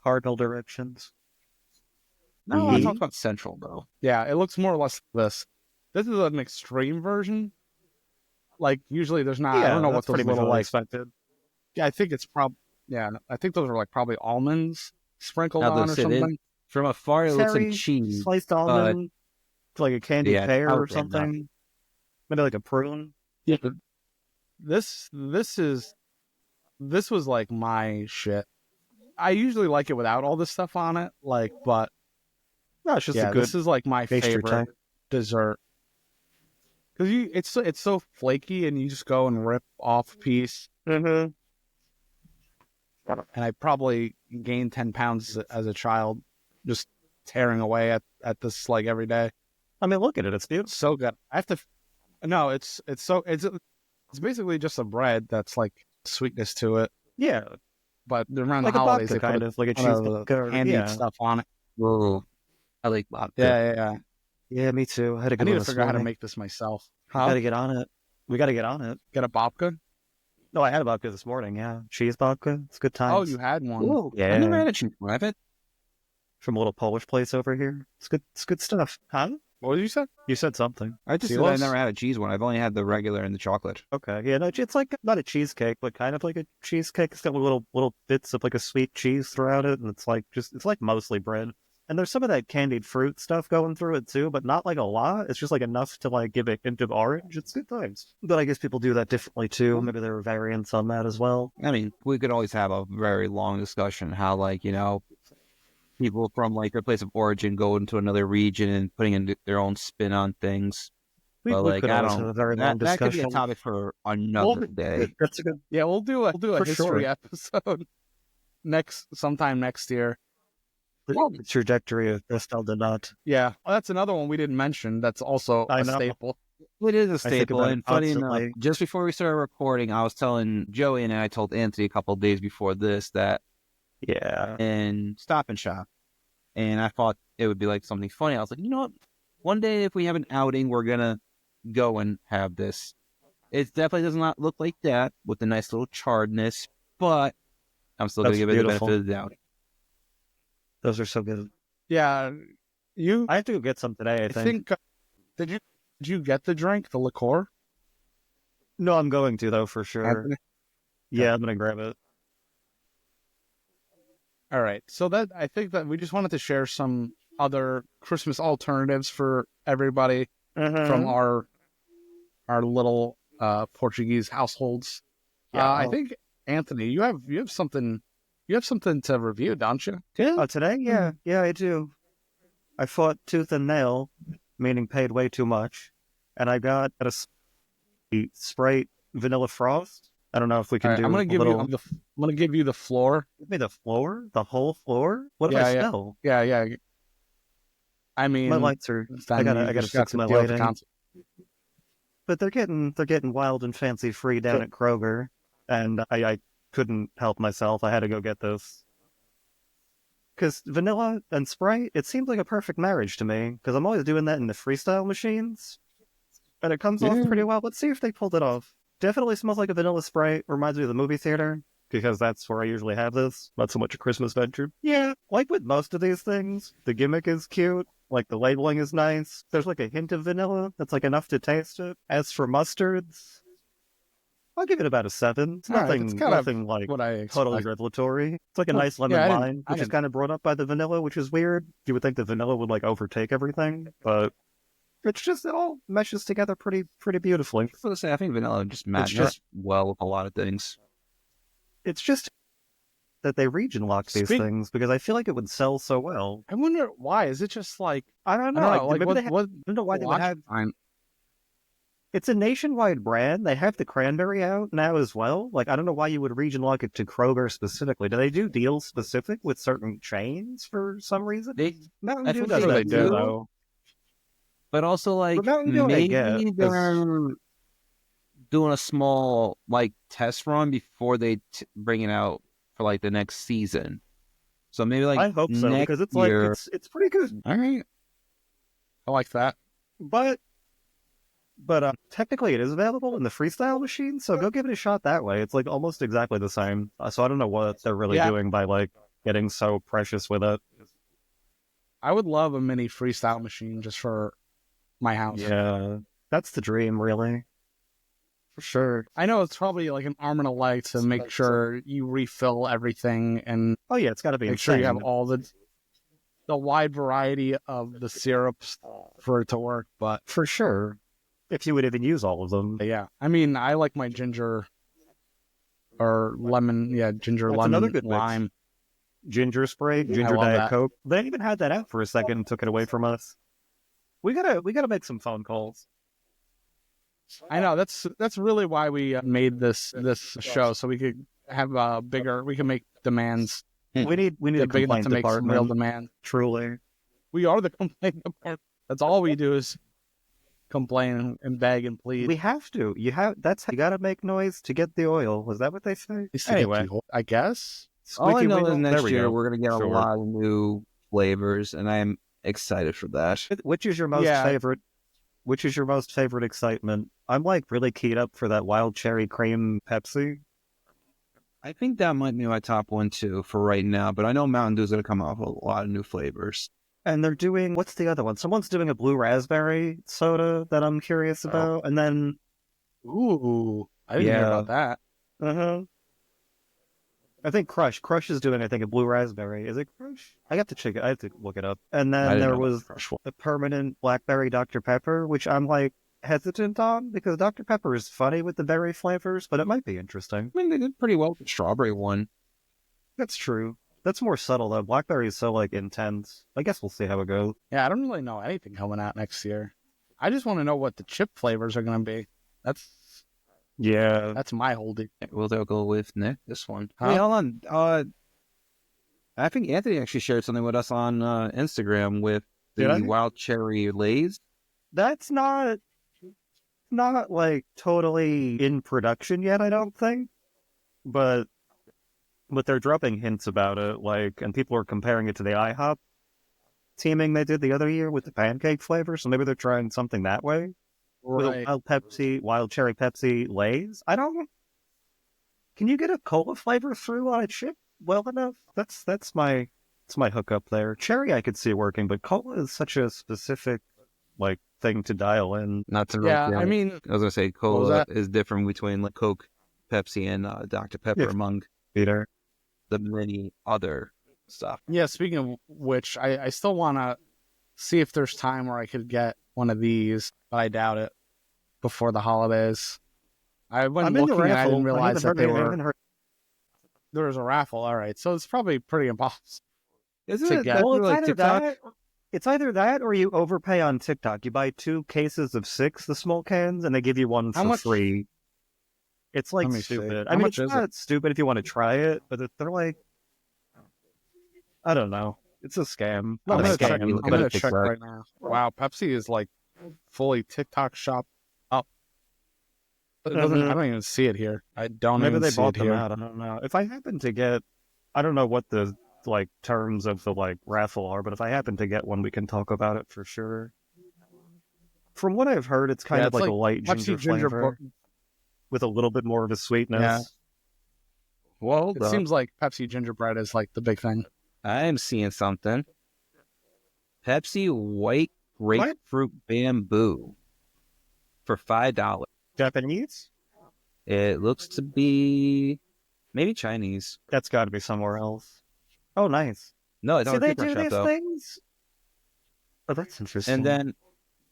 Cardinal directions. No, I Mhm. talked about central though. Yeah, it looks more or less like this. This is an extreme version. Like usually there's not. I don't know what that's those pretty much little what I like. expected. Yeah, I think it's Yeah, I think those are like probably almonds sprinkled Now, on or this it is- something. From afar, it looks Cherry, like cheese. sliced almond, like a candied yeah, pear or probably not. something. Maybe like a prune. Yeah, but this was like my shit. I usually like it without all this stuff on it, like, but No, it's just yeah, a good this is like my pastry favorite type. dessert because it's so flaky and you just go and rip off a piece. Mm-hmm. And I probably gained 10 pounds as a child, just tearing away at this like every day. I mean, look at it. It's beautiful. So good. I have to. No, it's basically just a bread that's like sweetness to it, Yeah, but around like the a holidays vodka they kind put of, like a a cheese ton of vodka. candied Yeah. stuff on it. Whoa, I like vodka. Yeah. Yeah, me too. I had a I good need one to this figure out how to morning. make this myself. We gotta get on it. We gotta get on it. Get a babka? No, I had a vodka this morning. Yeah, cheese vodka. It's good times. Oh, you had one. Ooh, Yeah. I never had a cheese rabbit. From a little Polish place over here. It's good. It's good stuff. Huh? What did you say? You said something. I just said I Silos? never had a cheese one. I've only had the regular and the chocolate. Okay. Yeah, no, it's like not a cheesecake, but kind of like a cheesecake. It's got little bits of like a sweet cheese throughout it, and it's like mostly bread. And there's some of that candied fruit stuff going through it too, but not like a lot. It's just like enough to like give it hint of orange. It's good times. But I guess people do that differently too. Maybe there are variants on that as well. I mean, we could always have a very long discussion how, like, you know, people from like their place of origin go into another region and putting in their own spin on things. We But like, could I always have a don't. very long That could be a discussion. topic for another day. That's a good. Yeah, we'll do a For history sure. episode sometime next year. The trajectory of Pastel de Nut. Yeah, well, that's another one we didn't mention. That's also I a know. staple. It is a think staple, about it and funny enough, constantly. just before we started recording, I was telling Joey and I told Anthony a couple of days before this that Yeah. in Stop and Shop, and I thought it would be like something funny. I was like, you know what? One day if we have an outing, we're gonna go and have this. It definitely does not look like that with the nice little charredness, but I'm still gonna That's give it the beautiful. benefit of the doubt. Those are so good. Yeah, you. I have to go get some today, I I think. think. Did you get the drink, the liqueur? No, I'm going to, though, for sure. Anthony? Yeah, I'm going to grab it. All right. So that I think that we just wanted to share some other Christmas alternatives for everybody from our little Portuguese households. Yeah. I think Anthony, you have something to review, don't you? Oh, today? Yeah. Yeah, I do. I fought tooth and nail, meaning paid way too much, and I got a Sprite vanilla frost. I don't know if we can All right, do I'm gonna a give little... I'm gonna give you the floor. Give me the floor? The whole floor? What if Yeah, I yeah. smell? Yeah. I mean, My lights are... then I gotta you just fix got my to deal with the lighting. consequences. But they're getting wild and fancy free down at Kroger, and I couldn't help myself. I had to go get this. Because vanilla and Sprite, it seemed like a perfect marriage to me, because I'm always doing that in the freestyle machines, and it comes off pretty well. Let's see if they pulled it off. Definitely smells like a vanilla Sprite. Reminds me of the movie theater, because that's where I usually have this. Not so much a Christmas venture. Yeah, like with most of these things, the gimmick is cute. Like, the labeling is nice. There's like a hint of vanilla that's like enough to taste it. As for mustards, I'll give it about a 7. It's All right, nothing, it's kind of nothing like What I totally expect. revelatory. It's like a Oh, nice lemon yeah, I didn't- lime, I which is didn't- kind of brought up by the vanilla, which is weird. You would think the vanilla would like overtake everything, but it's just, it all meshes together pretty beautifully. So to say, I think vanilla just matches just- well with a lot of things. It's just that they region lock these Speak- things, because I feel like it would sell so well. I wonder why. Is it just like I don't know. I don't know, like maybe what, they have, what I don't know why they would watch have. time? It's a nationwide brand. They have the cranberry out now as well. Like, I don't know why you would region lock it to Kroger specifically. Do they do deals specific with certain chains for some reason? They, Mountain I Dew think does they that do, too, though. but also But like Mountain Dew I get. maybe 'Cause they're doing a small like test run before they bring it out for like the next season. So maybe like I hope so, next because it's like, year. it's pretty good. All right. I like that. But technically it is available in the freestyle machine, so go give it a shot that way. It's like almost exactly the same. So I don't know what they're really Yeah. doing by like getting so precious with it. I would love a mini freestyle machine just for my house. Yeah, that's the dream, really. For sure. I know it's probably like an arm and a leg to make sure you refill everything and Oh yeah, it's got to be make sure you have insane. all the wide variety of the syrups for it to work. But For sure. If you would even use all of them. yeah, I mean, I like my ginger or lemon. Yeah, ginger, That's lemon, another good mix. lime. Ginger Sprite, ginger love Diet that. Coke. They even had that out for a second and took it away from us. We gotta make some phone calls. I know that's really why we made this show, so we could have we can make demands. We need a Get big enough complaint to make some real department. demand. Truly. We are the complaint department. That's all we do is complain and beg and plead. We have to. You gotta make noise to get the oil. Was that what they say? Anyway, I guess. All I Squeaky know is wheel? next There we year go. we're gonna get Sure. a lot of new flavors, and I'm excited for that. Which is your most Yeah. favorite? Which is your most favorite excitement? I'm like really keyed up for that wild cherry cream Pepsi. I think that might be my top one too for right now, but I know Mountain Dew's gonna come out with a lot of new flavors. And they're doing, what's the other one? Someone's doing a blue raspberry soda that I'm curious about. And then, Ooh, I didn't hear Yeah. about that. uh-huh. I think Crush is doing, I think, a blue raspberry. Is it Crush? I have to check it. I have to look it up. And I then didn't there know about was the Crush one. the permanent blackberry Dr. Pepper, which I'm like hesitant on because Dr. Pepper is funny with the berry flavors, but it might be interesting. I mean, they did pretty well with the strawberry one. That's true. That's more subtle though. Blackberry is so like intense. I guess we'll see how it goes. Yeah, I don't really know anything coming out next year. I just want to know what the chip flavors are going to be. Yeah. That's my whole deal. We'll go with Nick this one. Huh? Hey, hold on. I think Anthony actually shared something with us on Instagram with Did the I? wild cherry lays. That's not like totally in production yet, I don't think. But they're dropping hints about it, like, and people are comparing it to the IHOP teaming they did the other year with the pancake flavor. So maybe they're trying something that way with a wild cherry Pepsi Lays. Can you get a cola flavor through on a chip well enough? That's my hookup there. Cherry I could see working, but cola is such a specific like thing to dial in. Not to Yeah, really, I mean, I was gonna say was cola that? is different between like Coke, Pepsi, and Dr. Pepper Yeah. among Peter. the many other stuff. Yeah, speaking of which, I still want to see if there's time where I could get one of these, but I doubt it before the holidays. I went I'm in the looking and I raffle. didn't realize that heard there was a raffle. All right, so it's probably pretty impossible. Isn't To it get- that Well, through, it's like either TikTok? that. It's either that or you overpay on TikTok. You buy 2 cases of 6, the small cans, and they give you one How for much- free. It's like Let me see. stupid. How I mean, much it's is not stupid if you want to try it, but they're like, I don't know. It's a scam. I'm Not a gonna check. scam. you I'm look at gonna it, check TikTok. right now. Wow, Pepsi is like fully TikTok shop up. It doesn't. I don't even see it here. I don't Maybe even they see bought it them here. out. I don't know. If I happen to get, I don't know what the like terms of the like raffle are, but if I happen to get one, we can talk about it for sure. From what I've heard, it's kind Yeah, of it's like a like light Pepsi ginger flavor with a little bit more of a sweetness. Yeah. Well, It seems like Pepsi gingerbread is like the big thing. I'm seeing something. Pepsi white grapefruit bamboo for $5. Japanese? It looks to be maybe Chinese. That's got to be somewhere else. Oh, nice. No, it's Do on they a paper do shop these though. things? Oh, that's interesting. And then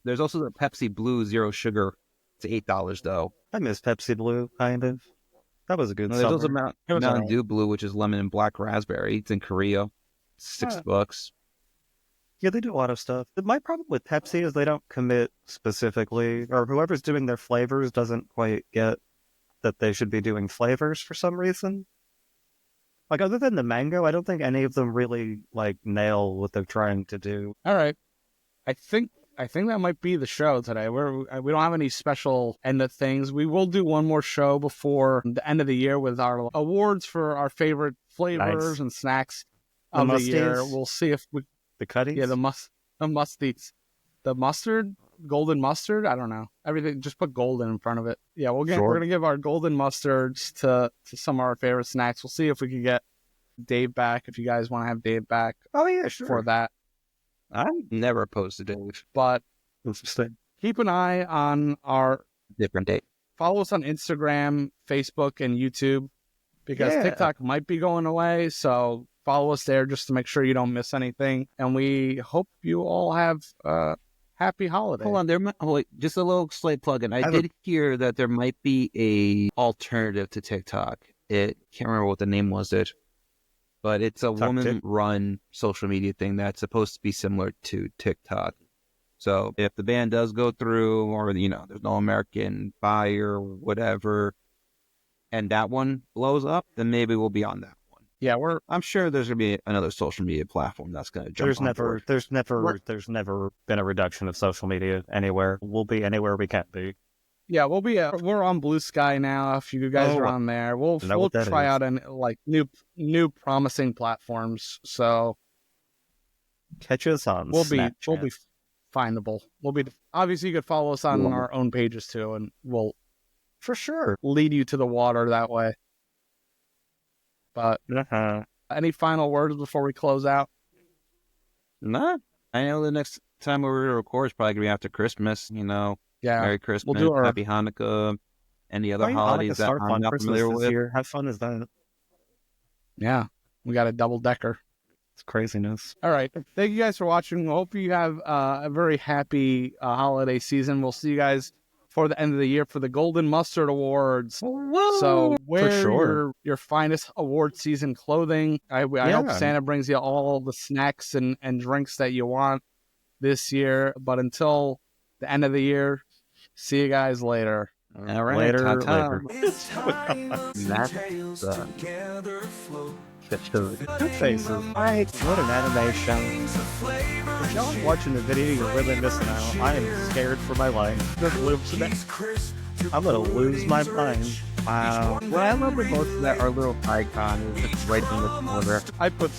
there's also the Pepsi Blue Zero Sugar. It's $8 though. I miss Pepsi Blue, kind of. That was a good No, there's also summer. It was Mountain alright. Dew Blue, which is lemon and black raspberry. It's in Korea. It's $6. Yeah, they do a lot of stuff. My problem with Pepsi is they don't commit specifically, or whoever's doing their flavors doesn't quite get that they should be doing flavors for some reason. Like, other than the mango, I don't think any of them really, like, nail what they're trying to do. All right. I think that might be the show today. We don't have any special end of things. We will do one more show before the end of the year with our awards for our favorite flavors and snacks of the year. We'll see if we the cutties. Yeah, the musties, the mustard, golden mustard. I don't know everything. Just put golden in front of it. Yeah, we're gonna give our golden mustards to some of our favorite snacks. We'll see if we can get Dave back. If you guys want to have Dave back, oh yeah, sure. For that. I'm never opposed to Dave. But interesting. Keep an eye on our different date. Follow us on Instagram, Facebook, and YouTube because TikTok might be going away. So follow us there just to make sure you don't miss anything. And we hope you all have a happy holiday. Hold on, just a little slight plug-in. I did hear that there might be a alternative to TikTok. Can't remember what the name was. But it's a woman-run social media thing that's supposed to be similar to TikTok. So if the ban does go through, or there's no American buyer or whatever, and that one blows up, then maybe we'll be on that one. Yeah, I'm sure there's gonna be another social media platform that's gonna jump. There's never been a reduction of social media anywhere. We'll be anywhere we can be. Yeah, we're on Blue Sky now. If you guys are on there, we'll try out new promising platforms. So catch us on. We'll be findable. Obviously you could follow us on our own pages too, and we'll for sure lead you to the water that way. But any final words before we close out? Nah, I know the next time we're gonna record is probably gonna be after Christmas. Yeah, Merry Christmas, Happy Hanukkah, any other holidays that I'm not familiar with. Year. How fun is that? Yeah, we got a double-decker. It's craziness. All right. Thank you guys for watching. Hope you have a very happy holiday season. We'll see you guys for the end of the year for the Golden Mustard Awards. Whoa! So wear your finest award season clothing. I hope Santa brings you all the snacks and drinks that you want this year. But until the end of the year, see you guys later. All right. Later. That's Good faces. What an animation. If y'all are watching the video, you're really missing out. I am scared for my life. I'm gonna lose my mind. Wow. What I love the most is that our little icon is just right in the corner. I put